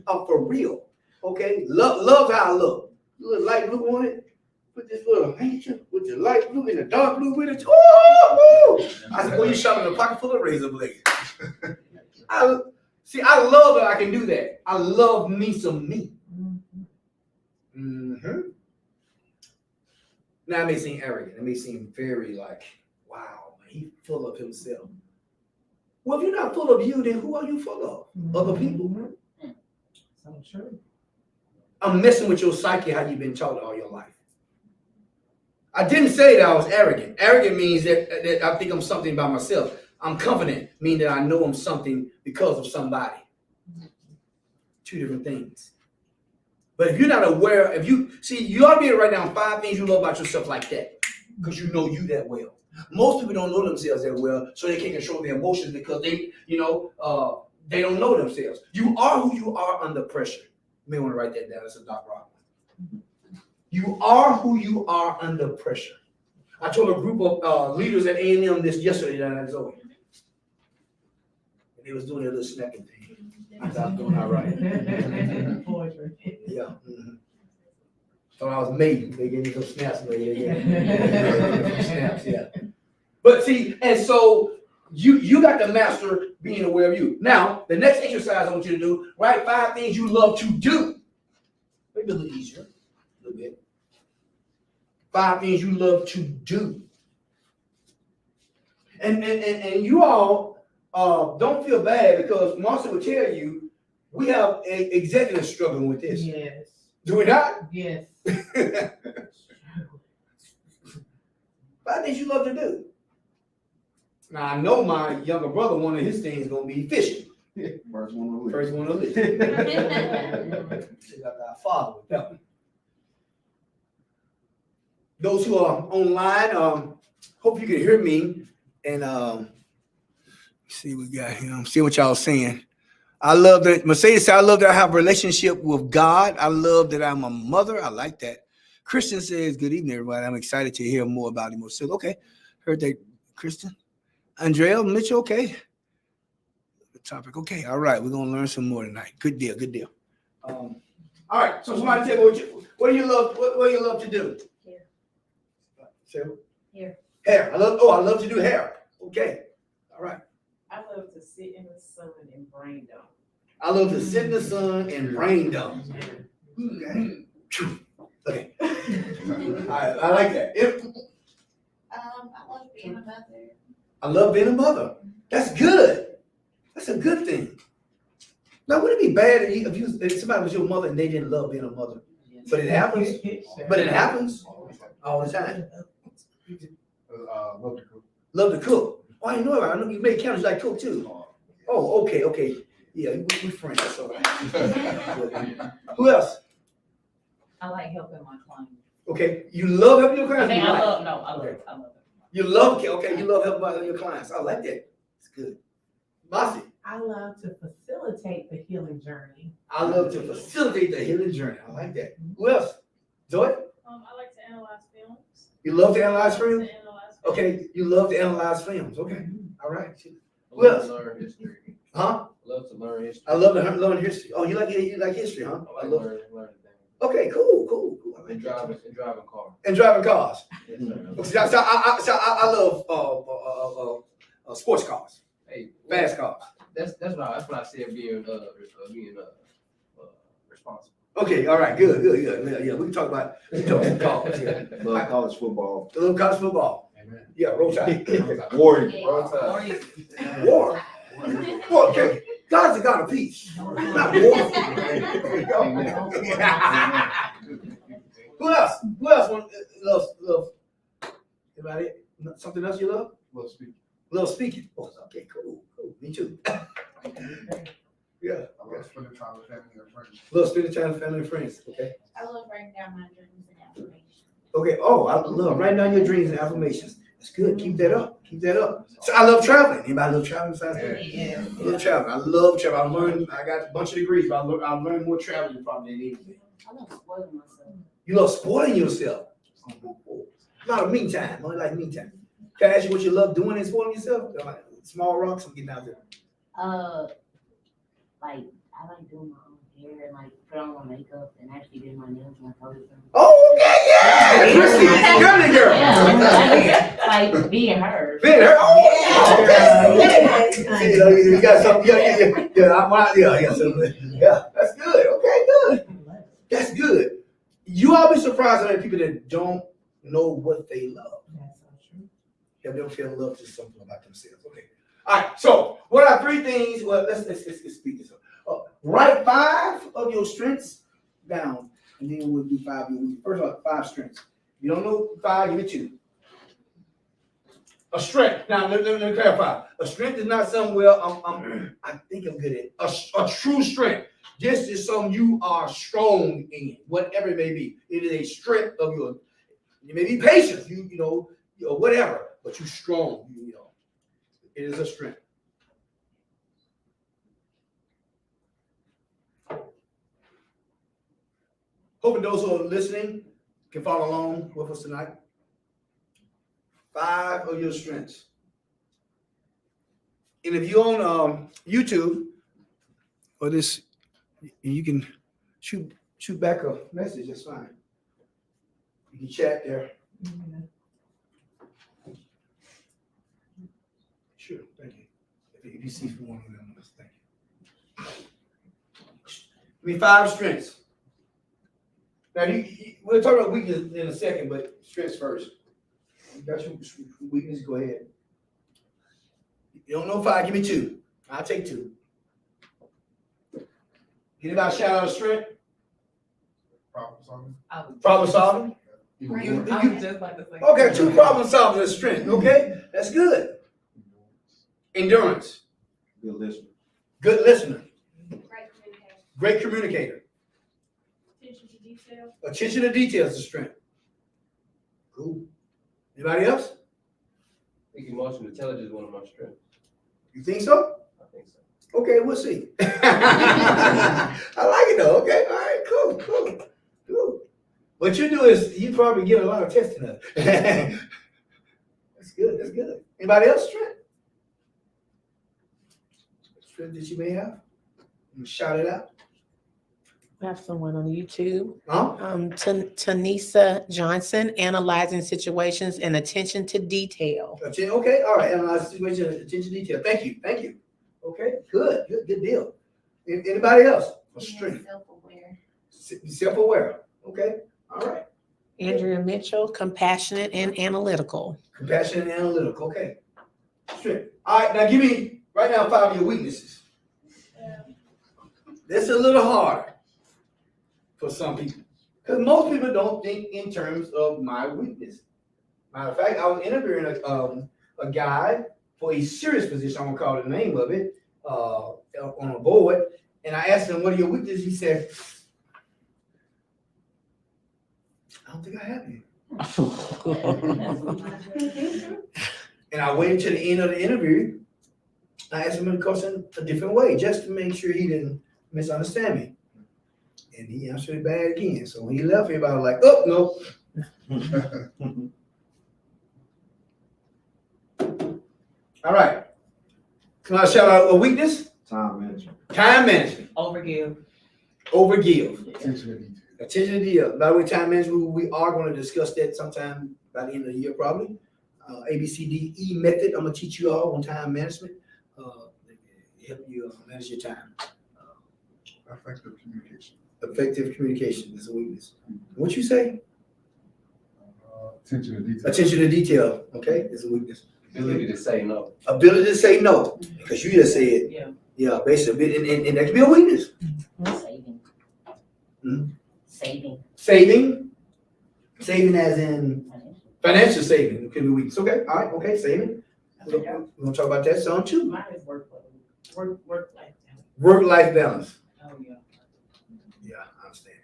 I'm for real. Okay. Love how I look. Little light blue on it. Put this little handkerchief with the light blue and the dark blue with it. Ooh! I said, boy, you shot in a pocket full of razor blades. I love that I can do that. I love me some me. Mm-hmm. Now it may seem arrogant. It may seem very wow, man, he's full of himself. Well, if you're not full of you, then who are you full of? Other people. So true. I'm messing with your psyche, how you've been taught all your life. I didn't say that I was arrogant. Arrogant means that I think I'm something by myself. I'm confident, meaning that I know I'm something because of somebody. Two different things. But if you're not aware, you ought to be able to write down 5 things you love about yourself like that, because you know you that well. Most people don't know themselves that well, so they can't control their emotions because they don't know themselves. You are who you are under pressure. You may want to write that down. That's a Doc Rock. You are who you are under pressure. I told a group of leaders at A&M this yesterday down at Zoe. And they was doing their little snapping thing. I thought I was doing all right. Yeah. Mm-hmm. Thought I was made. They gave me some snaps. Snaps, yeah. But see, and so you got to master being aware of you. Now, the next exercise I want you to do, write 5 things you love to do. Maybe a little easier, a little bit. 5 things you love to do. And you all don't feel bad because Marcia will tell you we have executives struggling with this. Yes. Do we not? Yes. 5 things you love to do. Now I know my younger brother, one of his things is gonna be fishing. First one on the list. First one on the list. Got our father with that one. Those who are online, hope you can hear me and see what we got here. See what y'all saying. I love that Mercedes said, I love that I have a relationship with God. I love that I'm a mother. I like that. Christian says, good evening, everybody. I'm excited to hear more about him. So, okay. Heard that, Christian. Andrea Mitchell, okay. The topic, okay. All right. We're going to learn some more tonight. Good deal, good deal. All right. So somebody tell me what do you love to do? Hair. Sarah? Hair. Hair. I love to do hair. Okay. All right. I love to sit in the sun and brain dump. I love to sit in the sun and rain dump. Okay. Okay. I like that. I love being a mother. I love being a mother. That's good. That's a good thing. Now, would it be bad if somebody was your mother and they didn't love being a mother? But it happens. But it happens all the time. Love to cook. Love to cook. Oh, I know it. I know you make counties like cook too. Oh, okay. Yeah, we friends. That's all right. Who else? I like helping my clients. Okay, you love helping your I clients. love it. You love you love helping your clients. I like that. It's good. Bossy. I love to facilitate the healing journey. I love to facilitate the healing journey. I like that. Who else? Zoe? I like to analyze films. You love to analyze films? Okay, you love to analyze films. Okay, all right. Who else? Learn history. Huh? Love to learn history. I love to learn history. Oh, you like history, huh? I like learning things. Okay, cool. I like And driving cars. and driving cars. Yes, sir. So I love sports cars, Hey, fast cars. that's what I said being responsible. Okay, all right, good. Yeah, we can talk about some cars. Yeah. Love college football. A little college football. Amen. Yeah, roll tide. Warrior. Roll Tide. War. Okay. God's a God of peace, not war. Who else? Loves? Anybody? Something else you love? Love speaking. Love speaking. Oh, okay, cool. Me too. Yeah. I love spending time with family and friends. Love spending time with family and friends. Okay. I love writing down my dreams and affirmations. Okay. Oh, I love writing down your dreams and affirmations. That's good. Keep that up. So I love traveling. Anybody love traveling? Yeah. I love traveling. I got a bunch of degrees, but I learned more traveling probably than anything. I love spoiling myself. You love spoiling yourself. A lot of me time. I like me time. Can I ask you what you love doing and spoiling yourself? Like small rocks. I'm getting out there. Like I like doing my own hair and like put on my makeup and actually do my nails and my toes. Oh, okay, yeah. Chrissy, girl. Yeah, like being her. Being her. Oh, okay. You got something. Yeah. That's good. Okay, good. That's good. You all be surprised how many people that don't know what they love. That's so true. Have never feel love to something about themselves. Okay. All right. So, what are 3 things? Well, let's speak this up. Write 5 of your strengths down, and then we'll do 5 of your weak. First of all, 5 strengths. If you don't know 5, give me 2. A strength. Now, let me clarify. A strength is not something where I think I'm good at. A true strength. This is something you are strong in, whatever it may be. It is a strength of yours. You may be patient, you know, whatever, but you're strong. You know, it is a strength. Hoping those who are listening can follow along with us tonight. 5 of your strengths. And if you're on YouTube or this, you can shoot back a message. That's fine. You can chat there. Sure. Thank you. If you see one of them, thank you. Give me 5 strengths. Now, we'll talk about weakness in a second, but strengths first. You got your weakness, go ahead. You don't know 5, give me 2. I'll take 2. Anybody shout out a strength? Problem solving? I was just about to say. Okay, 2 problem solving is strength. Okay, that's good. Endurance. Good listener. Good listener. Great communication. Great communicator. Attention to detail. Attention to details is strength. Cool. Anybody else? I think emotional intelligence is one of my strengths. You think so? I think so. Okay, we'll see. I like it though. Okay, all right, cool. What you do is you probably get a lot of testing of it. That's good. Anybody else strength? Strength that you may have? You shout it out. We have someone on YouTube. Huh? Tanisa Johnson, analyzing situations and attention to detail. Okay, all right. Analyze the situation, attention to detail. Thank you. Okay, good deal. Anybody else? A strength. Self-aware. Self-aware. Okay. All right. Andrea Mitchell, compassionate and analytical. Compassionate and analytical. Okay. Strength. All right. Now give me right now 5 of your weaknesses. That's a little hard for some people because most people don't think in terms of my weakness. Matter of fact, I was interviewing a guy for a serious position. I'm gonna call the name of it on a board, and I asked him, "What are your weaknesses?" He said, "I don't think I have any." And I waited till the end of the interview. I asked him the question a different way, just to make sure he didn't misunderstand me. And he answered it bad again. So when he left, everybody was like, "Oh no." All right. Can I shout out a weakness? Time management. Time management. Overgive. Overgive. Attention to detail. Attention to detail. By the way, time management, we are going to discuss that sometime by the end of the year, probably. ABCDE method. I'm going to teach you all on time management. Help you manage your time. Effective communication. Effective communication is a weakness. What you say? Attention to detail. Attention to detail. Okay, is a weakness. Ability to say no. Ability to say no, because you just said, yeah, basically, and that can be a weakness. Saving. Hmm? Saving. Saving as in financial saving can be weakness. Okay, all right, okay, saving. We're gonna talk about that some too. Mine is work life balance. Work-life balance. Oh, yeah. Yeah, I understand.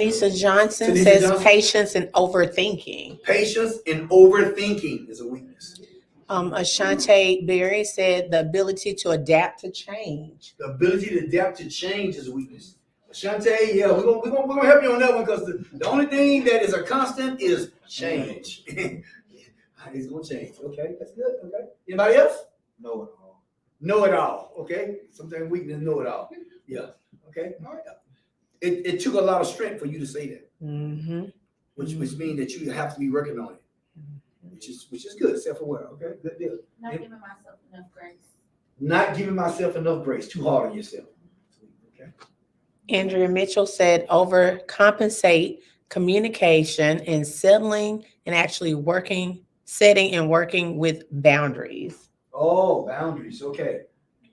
Tanisa Johnson Tanisa says Johnson. patience and overthinking. Patience and overthinking is a weakness. Ashante Berry said the ability to adapt to change. The ability to adapt to change is a weakness. Shante, yeah, we're gonna help you on that one because the only thing that is a constant is change. It's gonna change. Okay, that's good. Okay. Anybody else? Know it all. Know it all. Okay. Sometimes weakness, know it all. Yeah. Okay. All right. It took a lot of strength for you to say that, Mm-hmm. which means that you have to be working on it, which is good. Self-aware. Okay. Good deal. Not giving myself enough grace. Not giving myself enough grace. Too hard on yourself. Okay. Andrea Mitchell said overcompensate communication and settling and actually setting and working with boundaries. Oh, boundaries. Okay.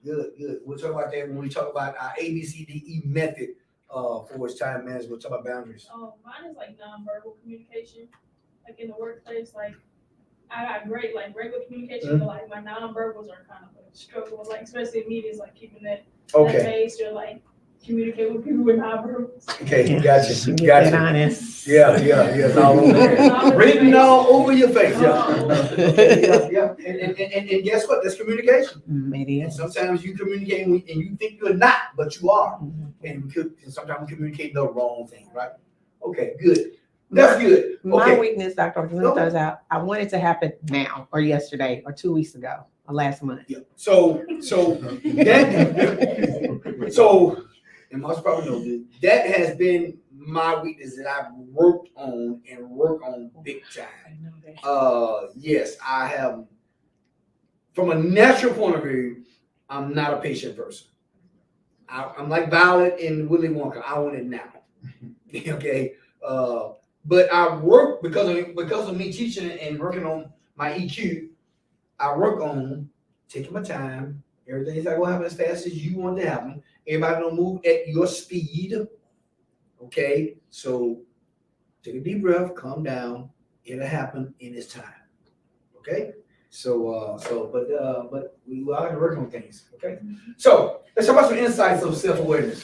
Good. We'll talk about that when we talk about our ABCDE method for its time management. We'll talk about boundaries. Mine is like nonverbal communication. Like in the workplace, like I got great like regular communication, but like my nonverbals are kind of a struggle. Like especially in meetings, like keeping that base or like communicate with people with nonverbals. Okay, gotcha. Get that honest. Yeah. It's all over there. Written all over your face. Yeah. And guess what? That's communication. Maybe. And sometimes you communicate and you think you're not, but you are. And sometimes we communicate the wrong thing, right? Okay, good. That's good. My Okay. weakness, Dr. Orton, throws out, I want it to happen now or yesterday or 2 weeks ago or last month. Yeah. And most probably know that has been my weakness that I've worked on and work on big time. Yes, I have. From a natural point of view, I'm not a patient person. I'm like Violet and Willy Wonka. I want it now. Okay. But I work because of me teaching and working on my EQ. I work on taking my time. Everything's not gonna happen as fast as you want it to happen. Everybody don't move at your speed. Okay, so take a deep breath, calm down. It'll happen in its time. Okay, but we are to work on things. Okay, so let's talk about some insights of self-awareness.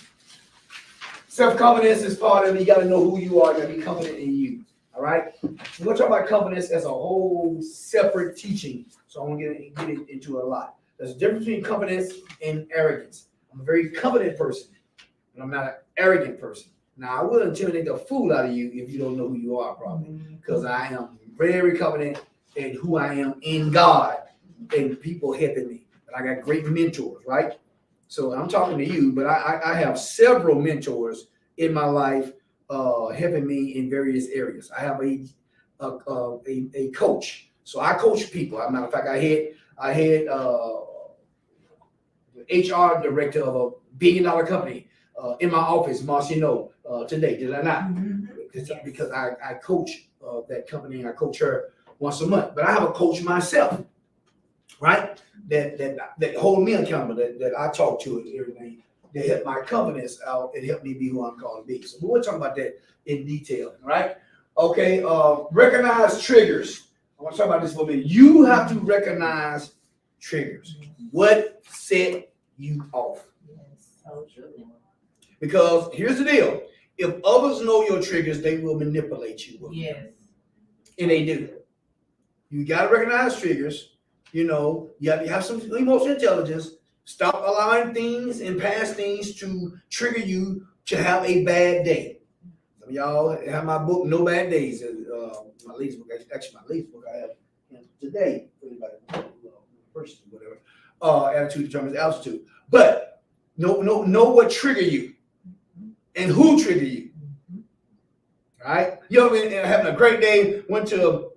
Self-confidence is part of it. You got to know who you are. You got to be confident in you. All right. We're gonna talk about confidence as a whole separate teaching. So I'm gonna get into it a lot. There's a difference between confidence and arrogance. I'm a very confident person, but I'm not an arrogant person. Now, I will intimidate the fool out of you if you don't know who you are, probably, because I am very confident in who I am in God and people helping me. But I got great mentors, right? So I'm talking to you, but I have several mentors in my life helping me in various areas. I have a coach, so I coach people. As a matter of fact, I had HR director of a billion-dollar company in my office, Marcino, today, did I not? Because I coach that company and I coach her once a month. But I have a coach myself, right? That hold me accountable, that I talk to and everything. They help my confidence out and help me be who I'm called to be. So we'll talk about that in detail, right? Okay, recognize triggers. I want to talk about this for a minute. You have to recognize triggers. What set you off? Because here's the deal. If others know your triggers, they will manipulate you. Yes. And they do. You got to recognize triggers. You know, you have some emotional intelligence. Stop allowing things and past things to trigger you to have a bad day. Some of y'all have my book, No Bad Days. My latest book, actually my latest book I have today. Person, whatever. Attitude determines altitude. But know what trigger you and who trigger you. All right? You ever been having a great day, went to,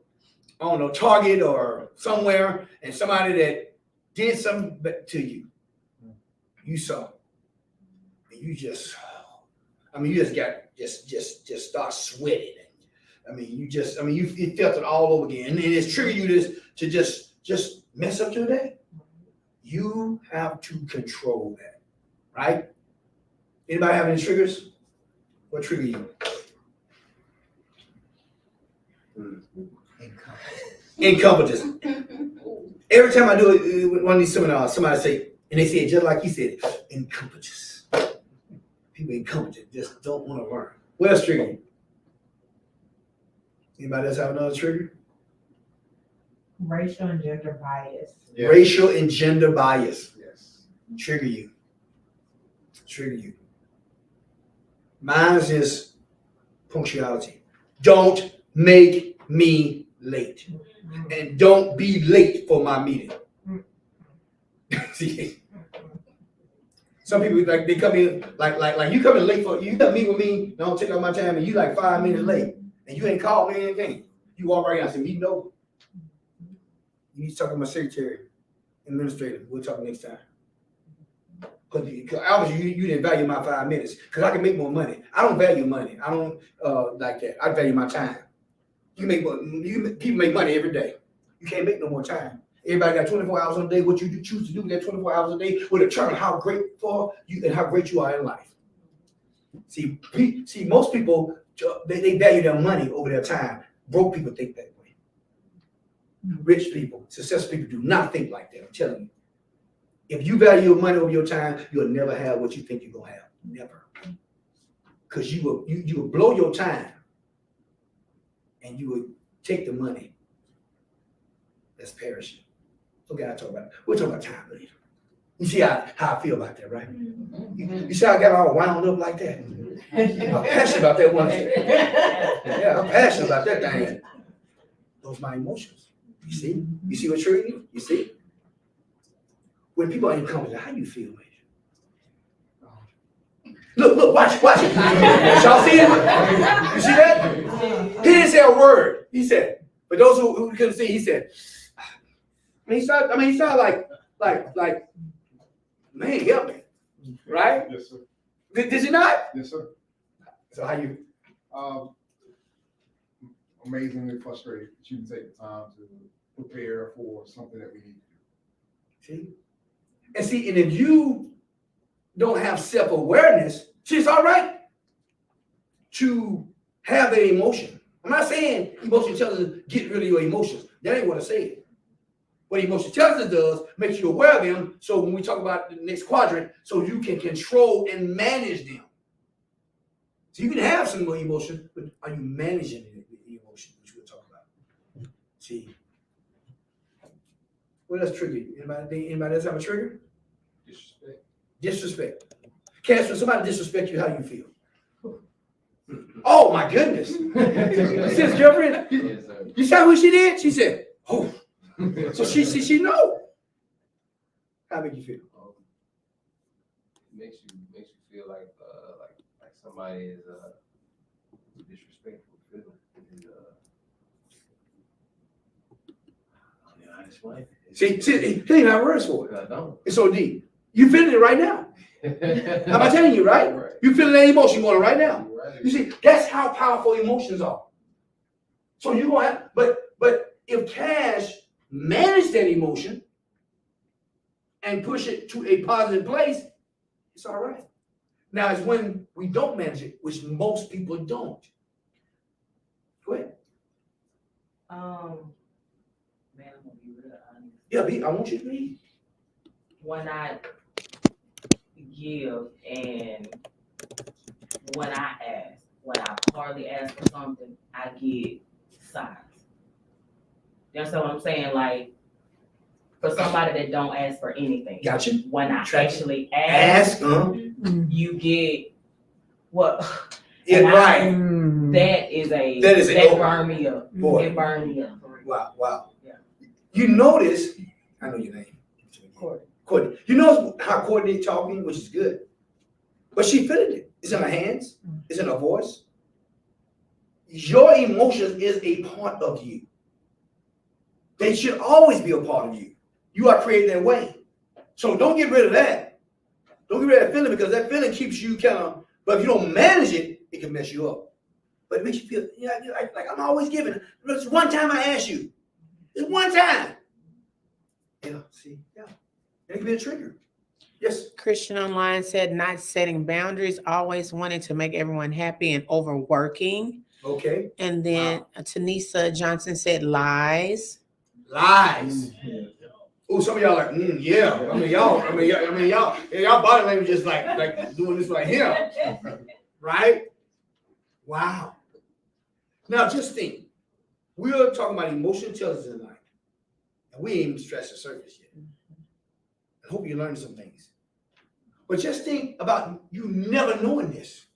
I don't know, Target or somewhere, and somebody that did something to you, you saw, and you just start sweating. You felt it all over again, and it's triggered you to just mess up your day. You have to control that, right? Anybody have any triggers? What trigger you? Incompetence. Every time I do it, one of these seminars, somebody say, and they say it just like he said, incompetence. People incompetent, just don't want to learn. What else trigger you? Anybody else have another trigger? Racial and gender bias. Yes. Racial and gender bias. Yes. Trigger you. Trigger you. Mine is punctuality. Don't make me late. And don't be late for my meeting. See, some people like they come in like you coming late for you come meet with me, don't take up my time, and you like 5 minutes late, and you ain't called me anything. You walk right out and say, meeting over. You need to talk to my secretary, administrator. We'll talk next time. Because obviously you didn't value my 5 minutes. Because I can make more money. I don't value money. I don't like that. I value my time. People make money every day. You can't make no more time. Everybody got 24 hours a day. What you choose to do with that 24 hours a day will determine how grateful you and how great you are in life. See, most people they value their money over their time. Broke people think that way. Rich people, successful people do not think like that. I'm telling you. If you value your money over your time, you'll never have what you think you're gonna have. Never. Because you will blow your time and you will take the money that's perishing. Okay, I'll talk about it. We'll talk about time later. You see how I feel about that, right? You see how I got all wound up like that? I'm passionate about that one. Yeah, I'm passionate about that thing. Those are my emotions. You see? You see what triggering you? You see? When people are incompetent, how do you feel, man? Look, watch it. Y'all see it? You see that? He didn't say a word. He said, for those who couldn't see, he said, he started like, man, help me. Right? Yes, sir. Did you not? Yes, sir. So how you? Amazingly frustrated that you can take the time to prepare for something that we need to do. See? And if you don't have self-awareness, see, it's all right to have that emotion. I'm not saying emotional intelligence get rid of your emotions. That ain't what I said. What emotional intelligence does, makes you aware of them, so when we talk about the next quadrant, so you can control and manage them. So you can have some more emotion, but are you managing the emotion, which we'll talk about? See. What else trigger you? Anybody else have a trigger? Disrespect. Cash, when somebody disrespect you, how do you feel? Oh my goodness. Sis girlfriend, you saw what she did? She said, oh. So she know. How make you feel? Makes you feel like somebody is disrespectful. See, he ain't have words for it. I don't. It's so deep. You feeling it right now. Am I telling you, right? You feeling that emotion going right now. You see, that's how powerful emotions are. So you're gonna have, but if Cash manage that emotion and push it to a positive place, it's all right. Now it's when we don't manage it, which most people don't. Go ahead. Man, I'm gonna be real honest. Yeah, I want you to be. When I give and when I ask, when I hardly ask for something, I get signs. You understand what I'm saying? Like, for somebody that don't ask for anything. Gotcha. When I Track it. actually ask, you get what? Yeah, and right. That burned me up. Boy. It burned me up. Wow. Yeah. You notice, I know your name. Courtney. You notice how Courtney talking, which is good. But she feeling it. It's in her hands. It's in her voice. Your emotions is a part of you. They should always be a part of you. You are created that way. So don't get rid of that. Don't get rid of that feeling, because that feeling keeps you kind of, but if you don't manage it, it can mess you up. But it makes you feel, like I'm always giving. It's one time I ask you. It's one time. Yeah, see, yeah. It can be a trigger. Yes. Christian Online said not setting boundaries, always wanting to make everyone happy and overworking. Okay. And then Tanisa Johnson said lies. Lies. Oh, some of y'all like, yeah. Y'all body language is like doing this right here. Right? Wow. Now just think. We are talking about emotional intelligence tonight. And we ain't even scratched the surface yet. I hope you learned some things. But just think about you never knowing this.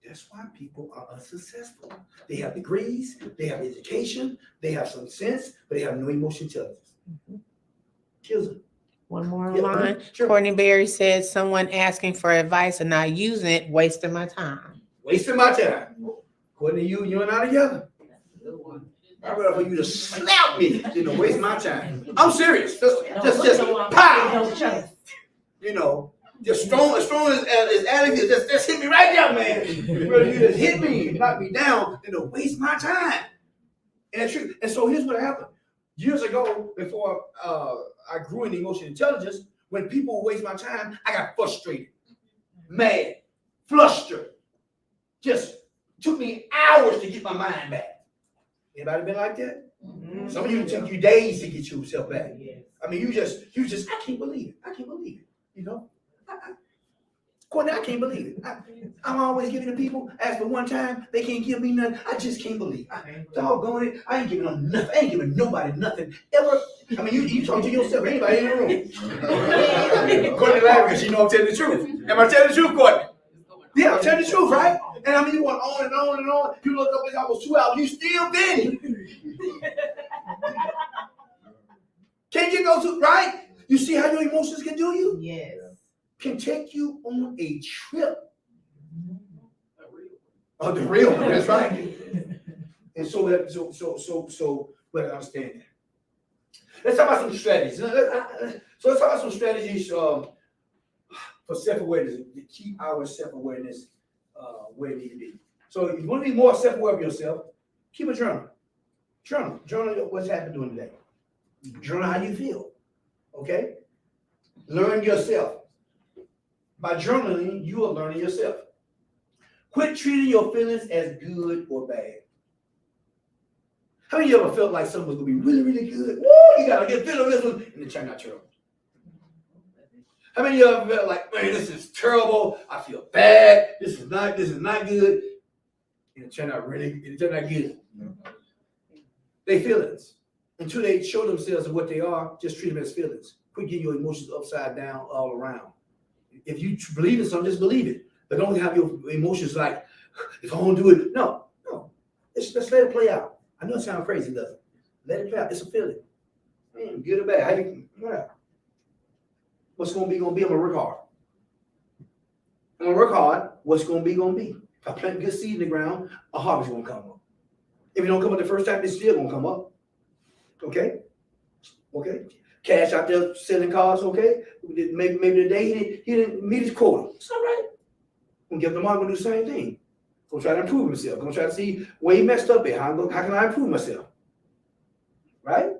That's why people are unsuccessful. They have degrees, they have education, they have some sense, but they have no emotional intelligence. Kills them. One more Yeah, line. sure. Courtney Berry said someone asking for advice and not using it, wasting my time. Wasting my time. Courtney, you and I together. I'd rather for you to slap me than to waste my time. I'm serious. Just pow. You know, just strong as Alex is, just hit me right down, man. You just hit me, knock me down, than to waste my time. And so here's what happened. Years ago, before I grew in emotional intelligence, when people waste my time, I got frustrated, mad, flustered. Just took me hours to get my mind back. Anybody been like that? Mm-hmm. Some of you took you days to get yourself back. Yes. I mean, you just, I can't believe it. You know? Courtney, I can't believe it. I'm always giving to people. Ask for one time, they can't give me nothing. I just can't believe it. Doggone it. I ain't giving them nothing. I ain't giving nobody nothing ever. I mean, you talk to yourself, anybody in the room. Courtney laughing because she know I'm telling the truth. Am I telling the truth, Courtney? Yeah, I'm telling the truth, right? And I mean, you went on and on and on. You look up, it's almost 2 hours. You still venting. Can you go to, right? You see how your emotions can do you? Yes. Can take you on a trip. Oh, the real one, that's right. And so but understand that. Let's talk about some strategies. So let's talk about some strategies for self-awareness, to keep our self-awareness where it needs to be. So if you want to be more self-aware of yourself, keep a journal. Journal what's happened during the day. Journal how you feel. Okay? Learn yourself. By journaling, you are learning yourself. Quit treating your feelings as good or bad. How many of you ever felt like something was going to be really, really good? Woo, you got to get feeling this one, and it turned out terrible. How many of you ever felt like, man, this is terrible. I feel bad. This is not good. And it turned out good. They feelings. Until they show themselves what they are, just treat them as feelings. Quit getting your emotions upside down all around. If you believe in something, just believe it. But don't have your emotions like, if I don't do it. No. Let's let it play out. I know it sounds crazy, doesn't it? Let it play out. It's a feeling. Man, good or bad. What's going to be, I'm going to work hard. I'm going to work hard. What's going to be. If I plant good seed in the ground, a harvest is going to come up. If it don't come up the first time, it's still going to come up. Okay? cash out there selling cars, okay? Maybe today he didn't meet his quota. It's all right. We'll give tomorrow, gonna do the same thing. Gonna try to improve himself. Gonna try to see where he messed up at. How can I improve myself? Right?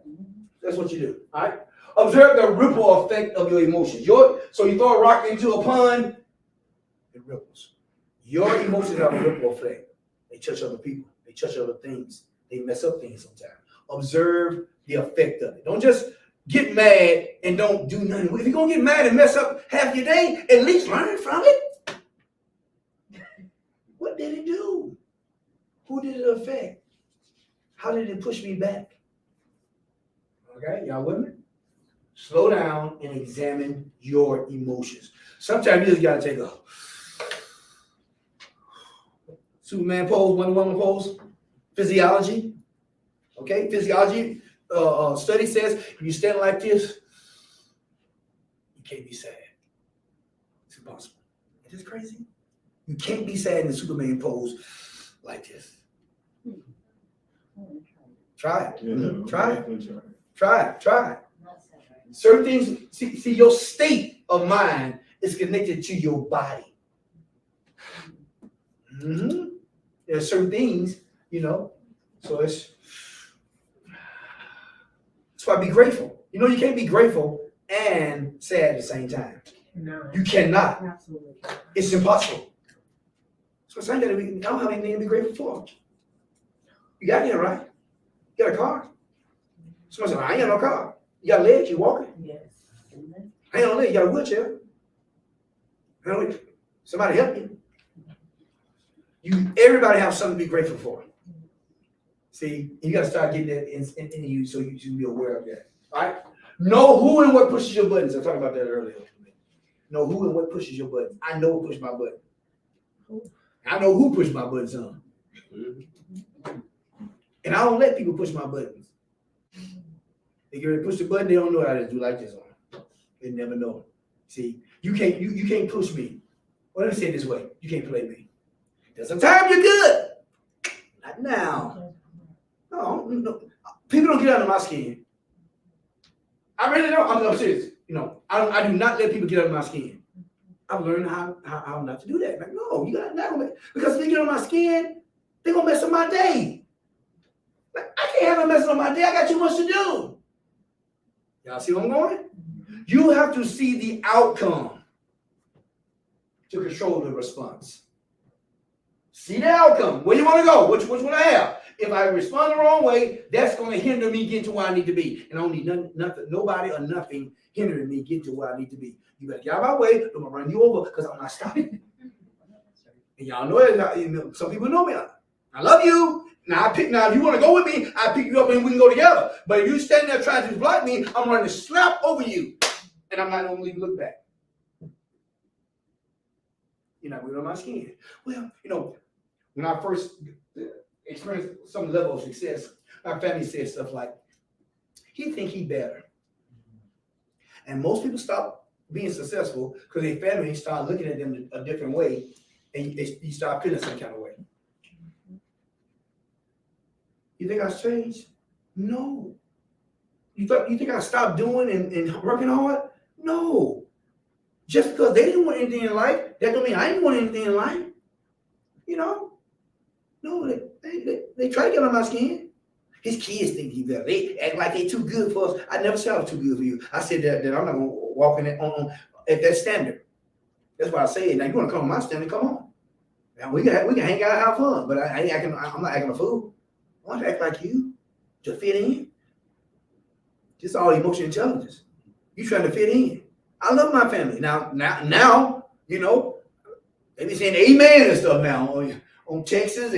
That's what you do. All right. Observe the ripple effect of your emotions. So you throw a rock into a pond, it ripples. Your emotions have a ripple effect. They touch other people. They touch other things. They mess up things sometimes. Observe the effect of it. Don't just get mad and don't do nothing. If you're gonna get mad and mess up half your day, at least learn from it. What did it do? Who did it affect? How did it push me back? Okay, y'all with me? Slow down and examine your emotions. Sometimes you just gotta take a Superman pose, Wonder Woman pose, physiology. Okay, physiology study says if you stand like this, you can't be sad. It's impossible. It is crazy. You can't be sad in the Superman pose like this. Try it. Yeah, Try it. Try it. Certain things, see, your state of mind is connected to your body. There are certain things, so that's why be grateful. You can't be grateful and sad at the same time. No. You cannot. Absolutely. It's impossible. So I don't have anything to be grateful for. You got here, right? You got a car. Somebody said, I ain't got no car. You got legs, you walking. Yes. I ain't no legs, you got a wheelchair. Somebody help you. Everybody have something to be grateful for. See, you got to start getting that in you so you should be aware of that. All right? Know who and what pushes your buttons. I talked about that earlier. Know who and what pushes your buttons. I know what pushes my button. I know who pushes my buttons on. And I don't let people push my buttons. They get ready to push the button, they don't know how to do like this on. They never know it. See, you can't push me. Well, let me say it this way. You can't play me. There's a time you're good. Not now. No. People don't get under my skin. I really don't. I'm serious. I do not let people get under my skin. I've learned how not to do that. Like, no, you got not gonna because if they get on my skin, they're gonna mess up my day. Like, I can't have them messing up my day. I got too much to do. Y'all see where I'm going? You have to see the outcome to control the response. See the outcome. Where you want to go? Which one I have? If I respond the wrong way, that's going to hinder me getting to where I need to be. And I don't need nothing, nobody or nothing hindering me getting to where I need to be. You better get out of my way. I'm going to run you over because I'm not stopping. And y'all know it. Some people know me. I love you. Now, if you want to go with me, I'll pick you up and we can go together. But if you stand there trying to block me, I'm going to slap over you. And I'm not going to look back. You're not going on my skin. Well, when I first experienced some level of success, my family said stuff like, he think he better. And most people stop being successful because their family start looking at them a different way and you start feeling some kind of way. You think I changed? No. You think I stopped doing and working hard? No. Just because they didn't want anything in life, that don't mean I didn't want anything in life. No, they try to get on my skin. His kids think he better. They act like they too good for us. I never said I was too good for you. I said that I'm not gonna walk in on at that standard. That's why I say it. Now you want to come on my standard? Come on. Now we can hang out and have fun, but I'm not acting a fool. I want to act like you to fit in. Just all emotional intelligence. You trying to fit in. I love my family. Now, they be saying amen and stuff now on Texas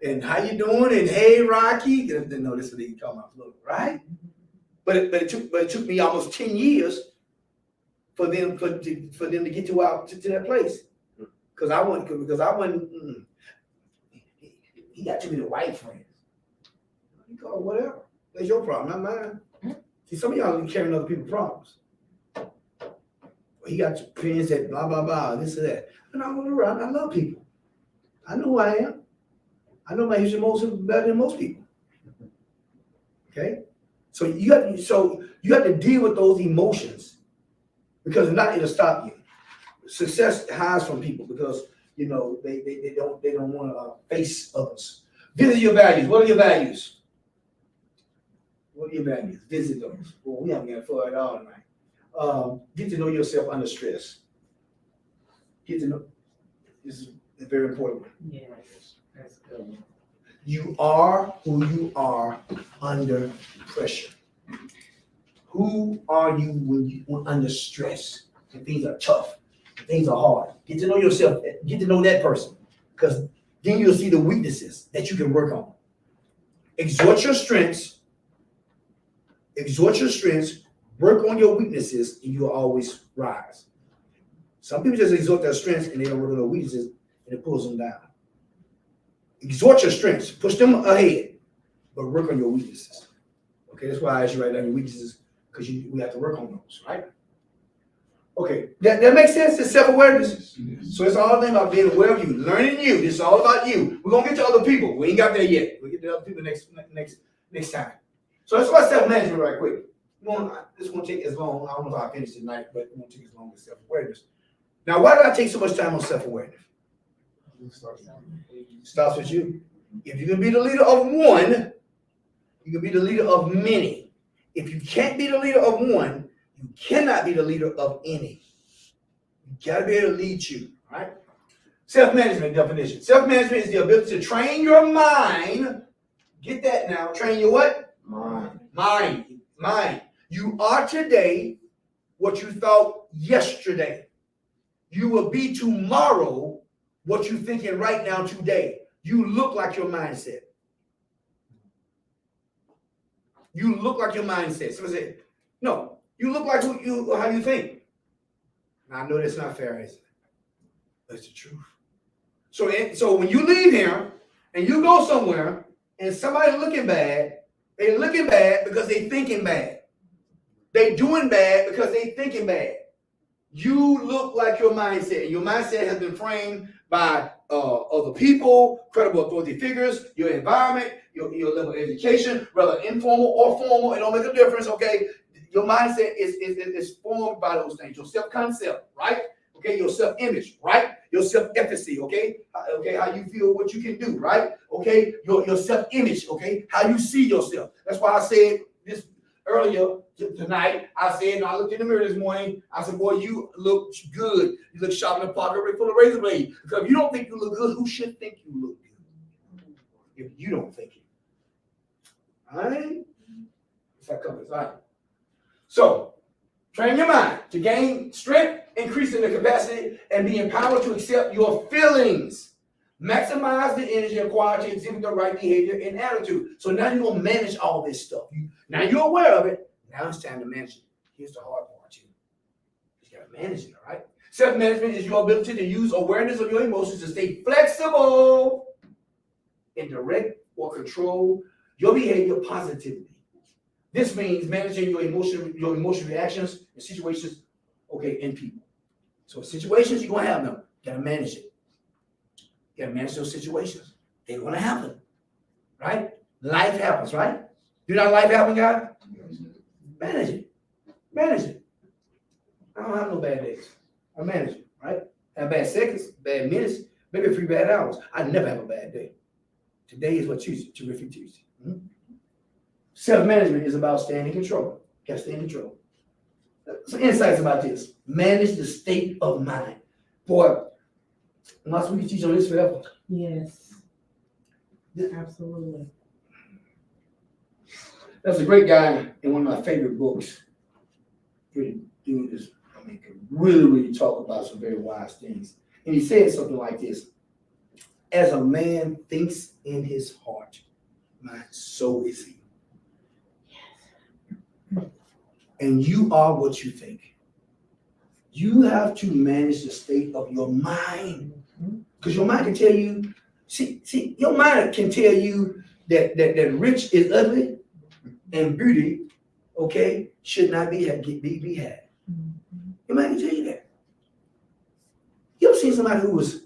and how you doing and hey Rocky. No, this is what they call my flow, right? But it took me almost 10 years for them to get to that place. Because I wasn't. He got too many white friends. You call it whatever. That's your problem, not mine. See, some of y'all are carrying other people's problems. He got friends that blah blah blah, this and that. And I went around. I love people. I know who I am. I know my history better than most people. Okay, So you have to deal with those emotions, because if not, it'll stop you. Success hides from people because they don't want to face others. Visit your values. What are your values? What are your values? Visit those. Well, we haven't got far at all tonight. Get to know yourself under stress. Get to know. This is a very important one. Yes, that's good. You are who you are under pressure. Who are you when you're under stress and things are tough, and things are hard? Get to know yourself. Get to know that person, because then you'll see the weaknesses that you can work on. Exhort your strengths. Exhort your strengths. Work on your weaknesses, and you'll always rise. Some people just exhort their strengths and they don't work on their weaknesses, and it pulls them down. Exhort your strengths, push them ahead, but work on your weaknesses. Okay, that's why I asked you write down your weaknesses, because we have to work on those, right? Okay, that makes sense. It's self-awareness. So it's all about being aware of you, learning you. This is all about you. We're gonna get to other people. We ain't got there yet. We'll get to other people next time. So let's talk self-management right quick. This won't take as long. I don't know if I finish tonight, but it won't take as long as self-awareness. Now, why did I take so much time on self-awareness? Starts with you. If you can be the leader of one, you can be the leader of many. If you can't be the leader of one, you cannot be the leader of any. You gotta be able to lead you, right? Self-management definition. Self-management is the ability to train your mind. Get that now. Train your what? Mind. You are today what you thought yesterday. You will be tomorrow what you're thinking right now today. You look like your mindset. You look like your mindset. Someone said, no, you look like how you think. Now, I know that's not fair, is it? That's the truth. So when you leave here and you go somewhere and somebody's looking bad, they're looking bad because they're thinking bad. They doing bad because they thinking bad. You look like your mindset, and your mindset has been framed by other people, credible authority figures, your environment, your level of education, whether informal or formal, it don't make a difference, okay? Your mindset is formed by those things. Your self-concept, right? Okay, your self-image, right? Your self-efficacy, okay? Okay, how you feel, what you can do, right? Okay, your self-image, okay? How you see yourself. That's why I said this earlier tonight. I said, I looked in the mirror this morning. I said, boy, you look good. You look sharp in the pocket, full of razor blades. Because if you don't think you look good, who should think you look good? If you don't think it. All right? That's how come it's all right. So, train your mind to gain strength, increasing the capacity, and be empowered to accept your feelings. Maximize the energy acquired to exhibit the right behavior and attitude. So now you're going to manage all this stuff. Now you're aware of it. Now it's time to manage it. Here's the hard part, too. You got to manage it, all right? Self-management is your ability to use awareness of your emotions to stay flexible and direct or control your behavior positively. This means managing your emotional reactions in situations, okay, in people. So situations, you're going to have them. You got to manage it. You got to manage those situations. They're going to happen, right? Life happens, right? Do not life happen, guys? Manage it. Manage it. I don't have no bad days. I manage it, right? I have bad seconds, bad minutes, maybe 3 bad hours. I never have a bad day. Today is what Tuesday, terrific Tuesday. Self-management is about staying in control. You got to stay in control. Some insights about this. Manage the state of mind. Boy, unless we can teach on this forever. Yes. Absolutely. There's a great guy in one of my favorite books. Pretty dude is, can really talk about some very wise things. And he said something like this: as a man thinks in his heart, so is he. And you are what you think. You have to manage the state of your mind. Because your mind can tell you, see, your mind can tell you that rich is ugly and beauty, okay, should not be had. Your mind can tell you that. You ever seen somebody who was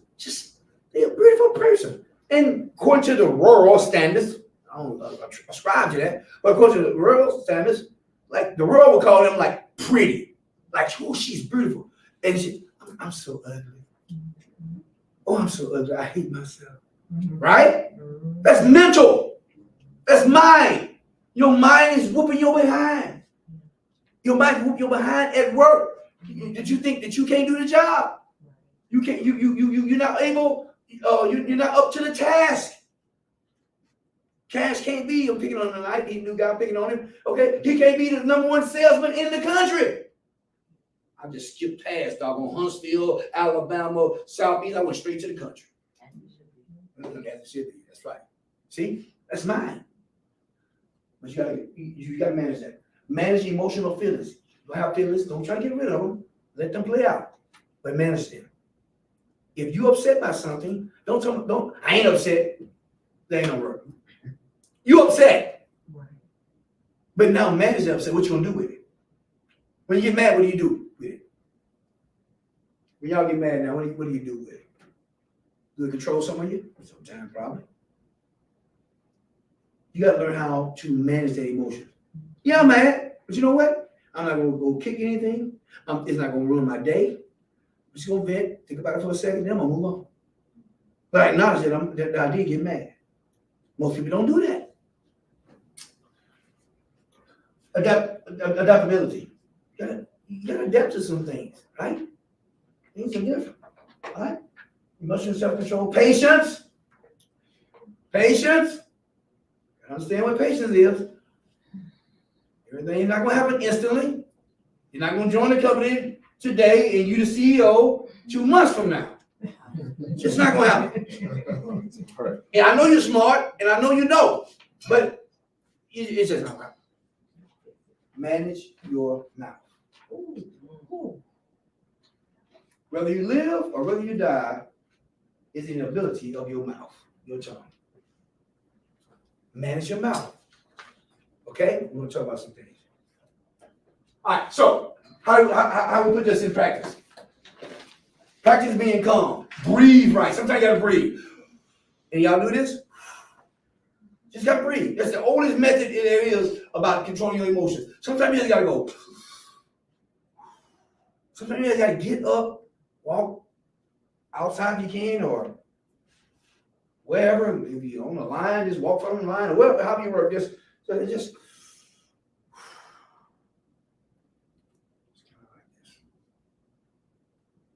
they're a beautiful person. And according to the rural standards, I don't ascribe to that. But according to the world standards, like the world would call them like pretty. Like, oh, she's beautiful. And I'm so ugly. Oh, I'm so ugly. I hate myself. Right? That's mental. That's mind. Your mind is whooping your behind. Your mind whoop your behind at work. Did you think that you can't do the job? You can't. You're not able. You're not up to the task. Cash can't be. I'm picking on him tonight. He's a new guy. I'm picking on him. Okay, he can't be the #1 salesman in the country. I just skipped past doggone Huntsville, Alabama, Southeast. I went straight to the country. That's right. See, that's mine. But you gotta manage that. Manage emotional feelings. You have feelings. Don't try to get rid of them. Let them play out. But manage them. If you upset by something, don't tell me. Don't. I ain't upset. That ain't gonna work. You upset. But now manage the upset. What you gonna do with it? When you get mad, what do you do with it? When y'all get mad now, what do you do with it? Do it control some of you? Sometimes probably. You gotta learn how to manage that emotion. Yeah, I'm mad, but you know what? I'm not gonna go kick anything. It's not gonna ruin my day. I'm just gonna vent, think about it for a second, then I'm gonna move on. But I acknowledge that I did get mad. Most people don't do that. Adaptability. You gotta adapt to some things, right? Things are different, right? Emotional self-control, patience. Patience. Understand what patience is. Everything's not gonna happen instantly. You're not gonna join the company today and you the CEO 2 months from now. It's not gonna happen. Yeah, I know you're smart and I know you know, but it's just not gonna happen. Manage your mouth. Whether you live or whether you die is in the ability of your mouth, your tongue. Manage your mouth. Okay? We're gonna talk about some things. All right, so how we put this in practice? Practice being calm. Breathe right. Sometimes you gotta breathe. And y'all do this? Just gotta breathe. That's the oldest method there is about controlling your emotions. Sometimes you just gotta go. Sometimes you just gotta get up, walk outside if you can, or wherever. If you're on the line, just walk from the line, or whatever, however you work. Just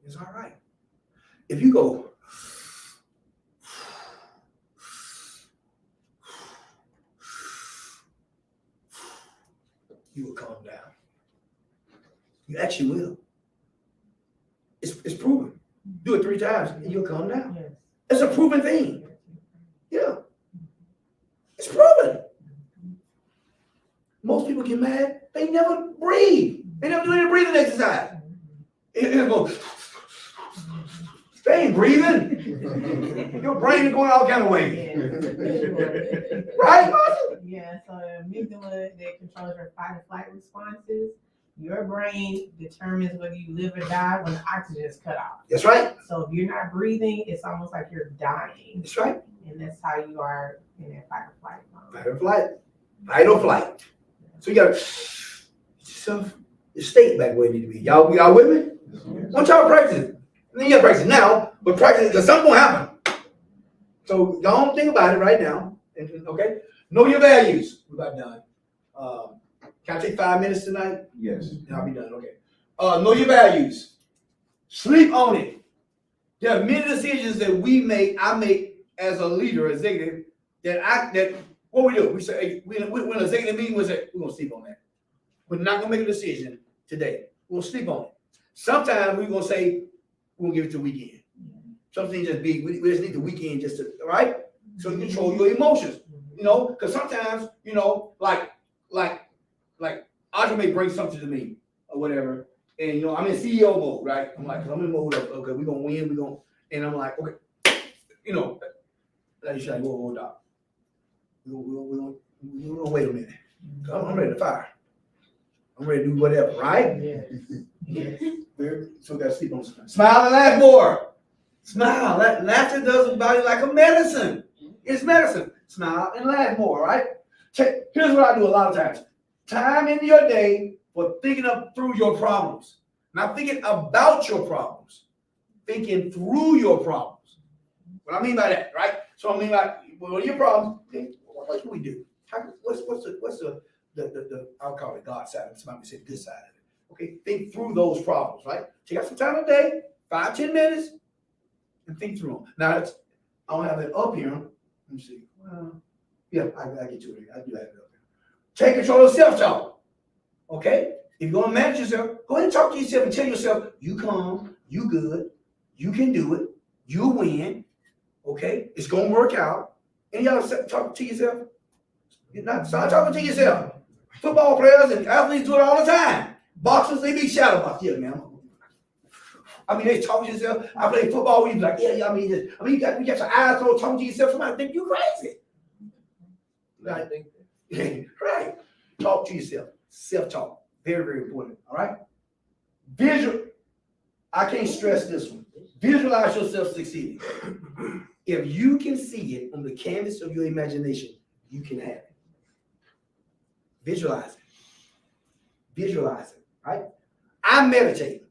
it's all right. If you go, you will calm down. You actually will. It's proven. Do it 3 times and you'll calm down. It's a proven thing. Yeah. It's proven. Most people get mad, they never breathe. They never do any breathing exercise. It'll go. They ain't breathing. Your brain is going all kind of ways. Right, Martha? Yeah, so the amygdala that controls your fight or flight responses, your brain determines whether you live or die when the oxygen is cut off. That's right. So if you're not breathing, it's almost like you're dying. That's right. And that's how you are in that fight or flight mode. Fight or flight. Fight or flight. So you gotta get yourself, your state back where you need to be. Y'all with me? Don't y'all practice. I mean, you gotta practice now, but practice because something will happen. So don't think about it right now. Okay? Know your values. We're about done. Can I take 5 minutes tonight? Yes. And I'll be done. Okay. Know your values. Sleep on it. There are many decisions that I make as a leader, executive, that what we do? We say, hey, when an executive meeting, we say, we're gonna sleep on that. We're not gonna make a decision today. We'll sleep on it. Sometimes we're gonna say, we're gonna give it to the weekend. Something just big. We just need the weekend just to, right? So you control your emotions. You know, because sometimes, you know, like Audrey may bring something to me or whatever, and you know, I'm in CEO mode, right? I'm like, I'm in mode of, okay, we're gonna win, and I'm like, okay, you know, like, she's like, whoa, doc. We're gonna wait a minute. I'm ready to fire. I'm ready to do whatever, right? Yes. So we gotta sleep on. Smile and laugh more. Smile. Laughter does the body like a medicine. It's medicine. Smile and laugh more, right? Here's what I do a lot of times. Time in your day for thinking through your problems. Not thinking about your problems. Thinking through your problems. What I mean by that, right? So I mean by, what are your problems? Okay, what can we do? What's the I'll call it God side. Somebody say the good side of it. Okay, think through those problems, right? Take out some time a day, 5-10 minutes, and think through them. Now, I don't have it up here. Let me see. Yeah, I get to it. I do have it up here. Take control of self-talk. Okay? If you're going to manage yourself, go ahead and talk to yourself and tell yourself, you calm, you good, you can do it, you win. Okay? It's going to work out. And y'all talk to yourself. Start talking to yourself. Football players and athletes do it all the time. Boxers, they be shadow box. Yeah, man. I mean, they talk to yourself. I play football. We be like, yeah. I mean, you got your eyes closed, talking to yourself. Somebody think you crazy. Right? Right. Talk to yourself. Self-talk. Very, very important. All right. Visual. I can't stress this one. Visualize yourself succeeding. If you can see it on the canvas of your imagination, you can have it. Visualize it. Visualize it. Right. I meditate.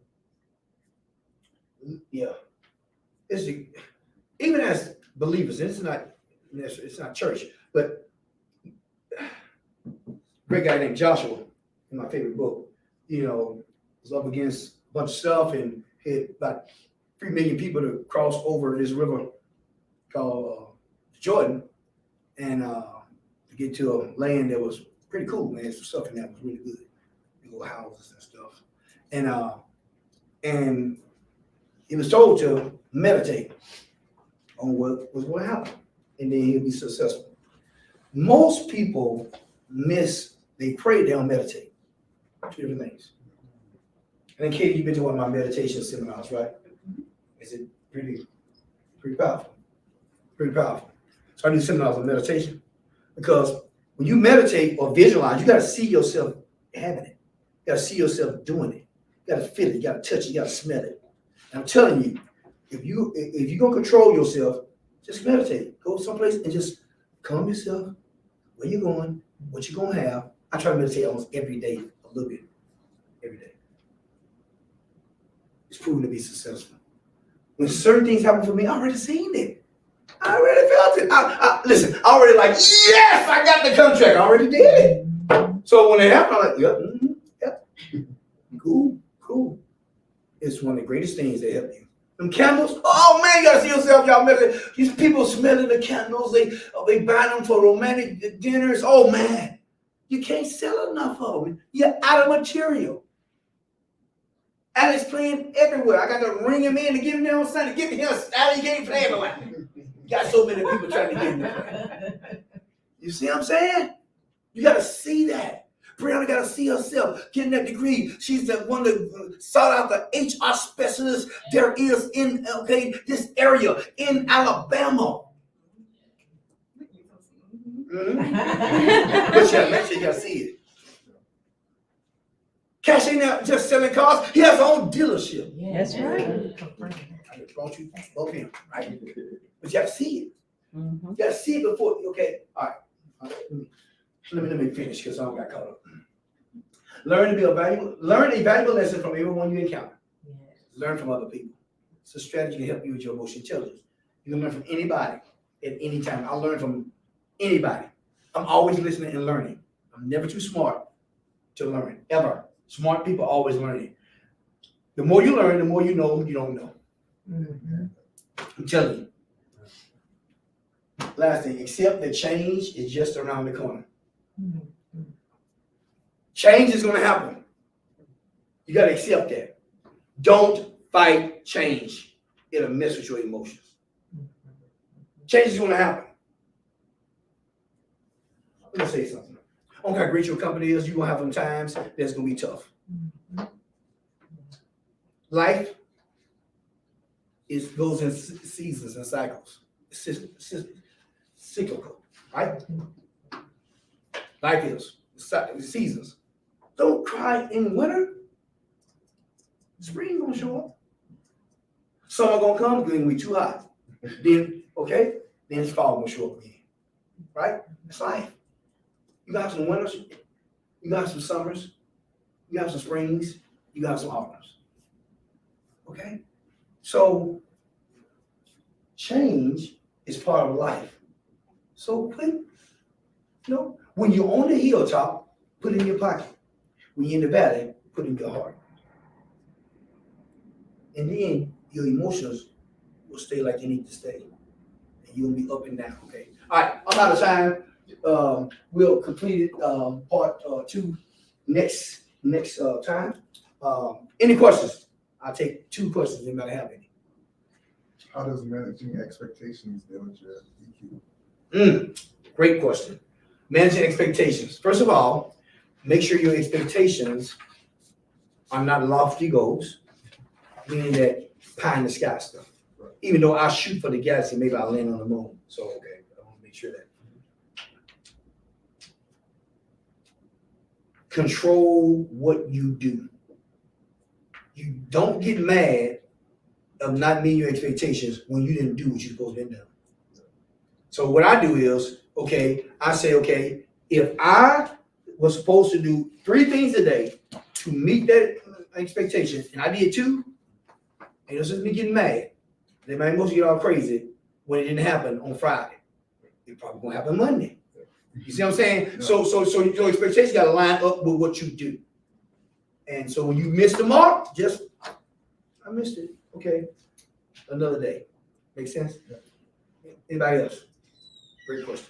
Yeah. Even as believers, it's not church, but great guy named Joshua, in my favorite book, was up against a bunch of stuff and had about 3 million people to cross over this river called Jordan and to get to a land that was pretty cool, man. Some stuff in that was really good. Big old houses and stuff. And he was told to meditate on what was going to happen, and then he'll be successful. Most people they pray, they don't meditate. Two different things. And then, Katie, you've been to one of my meditation seminars, right? Is it pretty powerful? Pretty powerful. So I do seminars on meditation because when you meditate or visualize, you got to see yourself having it. You got to see yourself doing it. You got to feel it. You got to touch it. You got to smell it. And I'm telling you, if you're going to control yourself, just meditate. Go someplace and just calm yourself. Where you're going, what you're going to have. I try to meditate almost every day, a little bit. Every day. It's proven to be successful. When certain things happen for me, I already seen it. I already felt it. Listen, I already yes, I got the contract. I already did it. So when it happened, I'm like, yep. Cool. It's one of the greatest things that help you. Them candles, oh man, you gotta see yourself, y'all. These people smelling the candles, they buy them for romantic dinners. Oh man, you can't sell enough of them. You're out of material. Alex playing everywhere. I got to ring him in to get him there on Sunday. Give me him. Alex, you ain't playing no. Got so many people trying to get him to play. You see what I'm saying? You got to see that. Brianna got to see herself getting that degree. She's the one that sought out the HR specialist there is in this area in Alabama. Mm-hmm. But you make sure you got to see it. Cash ain't out just selling cars. He has his own dealership. Yeah, that's right. I just brought you both in, right? But you have to see it. Mm-hmm. You got to see it before. Okay, all right. Let me finish because I don't got caught up. Learn a valuable lesson from everyone you encounter. Yes. Learn from other people. It's a strategy to help you with your emotional intelligence. You can learn from anybody at any time. I learn from anybody. I'm always listening and learning. I'm never too smart to learn, ever. Smart people always learning. The more you learn, the more you know you don't know. Mm-hmm. I'm telling you. Last thing, accept that change is just around the corner. Mm-hmm. Change is going to happen. You got to accept that. Don't fight change. It'll mess with your emotions. Change is going to happen. Let me say something. I don't care how great your company is, you're going to have some times that's going to be tough. Mm-hmm. Life goes in seasons and cycles. It's cyclical, right? Life is seasons. Don't cry in winter. Spring gonna show up. Summer gonna come, it's gonna be too hot. Then, okay, then it's fall gonna show up again, right? It's life. You got some winters, you got some summers, you got some springs, you got some autumns. Okay? So change is part of life. So when you're on the hilltop, put it in your pocket. When you're in the valley, put it in your heart. And then your emotions will stay like they need to stay. And you'll be up and down, okay? All right, I'm out of time. We'll complete it, part 2 next time. Any questions? I'll take 2 questions, anybody have any? How does managing expectations deal with your EQ? Great question. Managing expectations. First of all, make sure your expectations are not lofty goals, meaning that pie in the sky stuff. Even though I shoot for the galaxy, maybe I'll land on the moon. So, okay, I want to make sure that. Control what you do. You don't get mad of not meeting your expectations when you didn't do what you're supposed to do. So what I do is, okay, I say, okay, if I was supposed to do 3 things a day to meet that expectation, and I did 2, and it's just me getting mad. They might most get all crazy when it didn't happen on Friday. It probably gonna happen Monday. You see what I'm saying? Yeah. So your expectations gotta line up with what you do. And so when you miss the mark, I missed it. Okay, another day. Make sense? Yeah. Anybody else? Great question.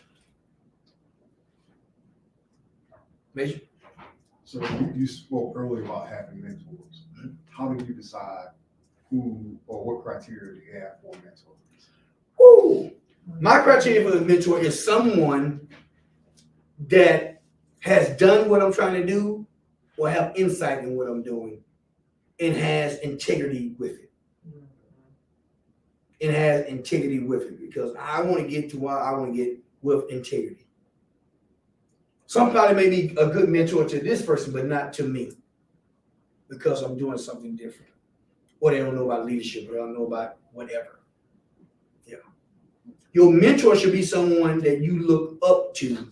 Major? So you spoke earlier about having mentors. How do you decide who or what criteria do you have for a mentor? Ooh, my criteria for a mentor is someone that has done what I'm trying to do or have insight in what I'm doing and has integrity with it. It has integrity with it because I want to get to where I want to get with integrity. Somebody may be a good mentor to this person, but not to me because I'm doing something different. Or they don't know about leadership, or they don't know about whatever. Yeah. Your mentor should be someone that you look up to,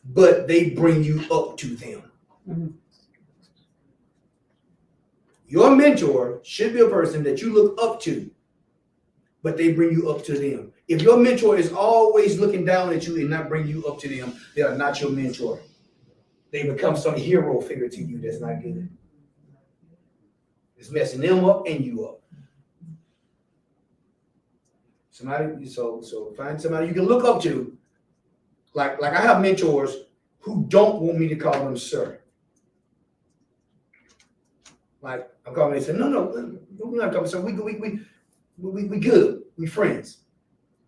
but they bring you up to them. Mm-hmm. Your mentor should be a person that you look up to, but they bring you up to them. If your mentor is always looking down at you and not bring you up to them, they are not your mentor. They become some hero figure to you that's not good. It's messing them up and you up. Somebody, so find somebody you can look up to. Like I have mentors who don't want me to call them sir. Like I'm calling and say, no, we're not calling sir. We good. We friends.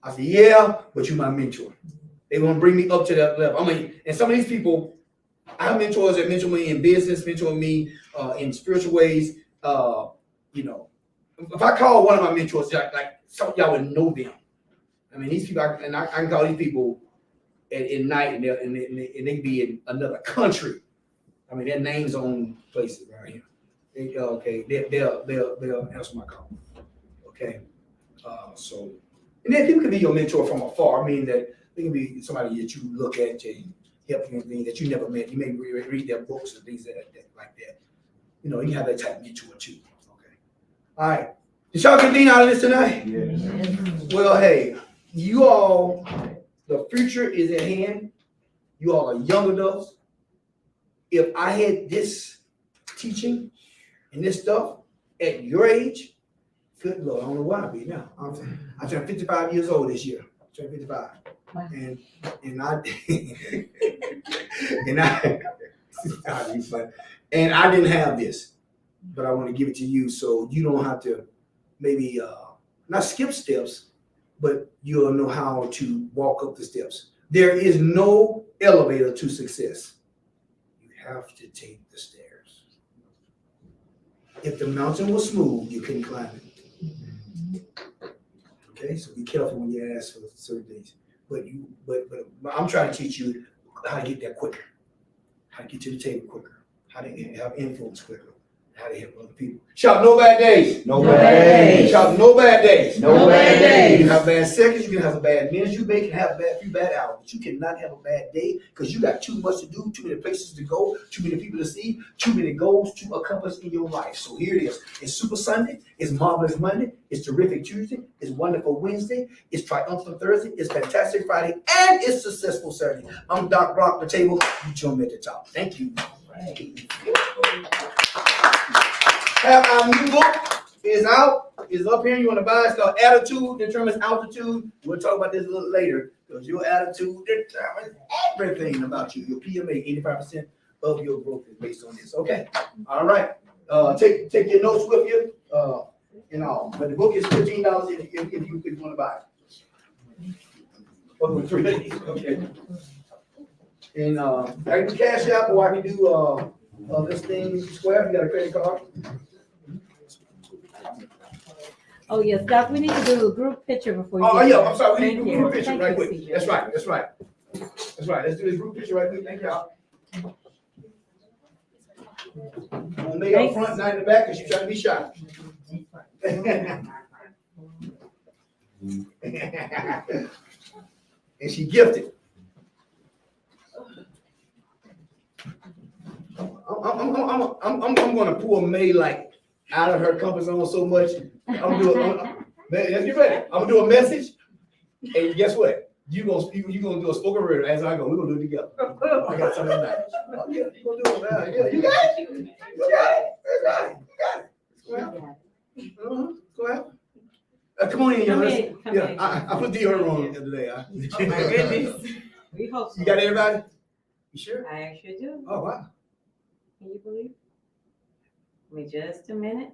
I say, yeah, but you're my mentor. They want to bring me up to that level. I mean, and some of these people, I have mentors that mentor me in business, mentor me in spiritual ways. You know, if I call one of my mentors, like some of y'all would know them. I mean, these people, I can call these people at night, and they can be in another country. I mean, their names on places right here. They'll answer my call. Okay, so, and then people can be your mentor from afar. I mean that they can be somebody that you look at to help you in things that you never met. You may read their books and things like that. You know, you have that type of mentor too. Okay. All right. Did y'all get anything out of this tonight? Yes. Well, hey, you all, the future is at hand. You all are young adults. If I had this teaching and this stuff at your age, good Lord, I don't know where I'd be now. I turned 55 years old this year. I turned 55. Wow. And I didn't have this, but I want to give it to you so you don't have to maybe not skip steps, but you'll know how to walk up the steps. There is no elevator to success. You have to take the stairs. If the mountain was smooth, you couldn't climb it. Okay, so be careful when you ask for certain things. But I'm trying to teach you how to get there quicker, how to get to the table quicker, how to have influence quicker, How to help other people. Shout no bad days. No bad days. Shout no bad days. No bad days. You can have bad seconds, you can have a bad minutes, you may can have a few bad hours, but you cannot have a bad day because you got too much to do, too many places to go, too many people to see, too many goals to accomplish in your life. So here it is. It's Super Sunday, it's Marvelous Monday, it's Terrific Tuesday, it's Wonderful Wednesday, it's Triumphant Thursday, it's Fantastic Friday, and it's Successful Saturday. I'm Doc Rock, the table, you join me at the top. Thank you. Have our new book is out, is up here. You want to buy it? It's called Attitude Determines Altitude. We'll talk about this a little later because your attitude determines everything about you. Your PMA, 85% of your growth is based on this. Okay. All right. Take your notes with you. And all. But the book is $15 if you want to buy it. Over 3 days. Okay. And I can do Cash App or I can do this thing Square. You got a credit card? Oh, yes, Doc, we need to do a group picture before you. Oh, get yeah, there. I'm sorry. We need Thank to do a you. group picture Thank right you, quick. CJ. That's right. That's right. That's right. Let's do this group picture right quick. Thank y'all. One leg up front, 9 in the back, because you're trying to be shy. And she gifted. I'm gonna pull May like out of her comfort zone so much. Let's get ready. I'm gonna do a message, and guess what? You gonna do a spoken word as I go. We're gonna do it together. I got something tonight. Oh, yeah, you gonna do it now. Yeah, you got it. You got it. You got it. You got it. Go ahead. Go ahead. Come on in, y'all. Yeah, I put deodorant on today. Oh, my goodness. We hope so. You got everybody? You sure? I actually do. Oh, wow. Can you believe? Give me just a minute.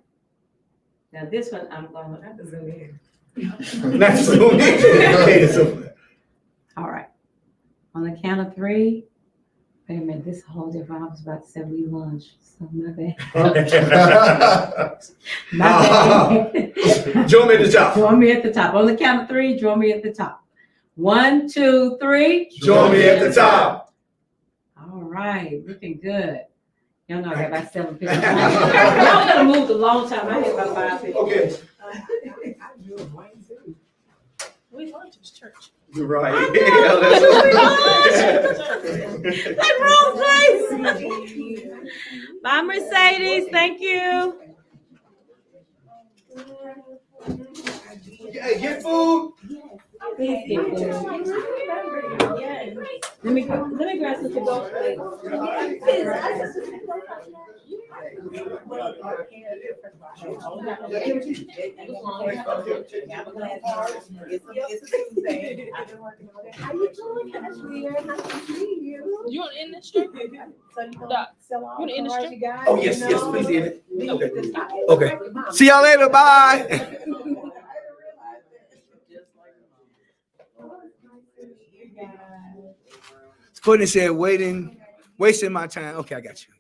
Now this one, I'm going to have to zoom in. Not zoom in. Okay, so. All right. On the count of 3. Wait a minute, this is a whole different. I was about to say we lunch, so my bad. My bad. Join me at the top. Join me at the top. On the count of 3, join me at the top. 1, 2, 3. Join me at the top. All right, looking good. Y'all know I got about 7 pictures. Y'all could have moved a long time. I had about 5 pictures. Okay. We lunch is church. You're right. That wrong place. Bye, Mercedes. Thank you. Hey, get food. Please get food. Let me grab some to-go plates. You want in this strip? Doc, you in the strip? Oh, yes, yes, please in it. Okay. Okay. See y'all later. Bye. Courtney said, wasting my time. Okay, I got you.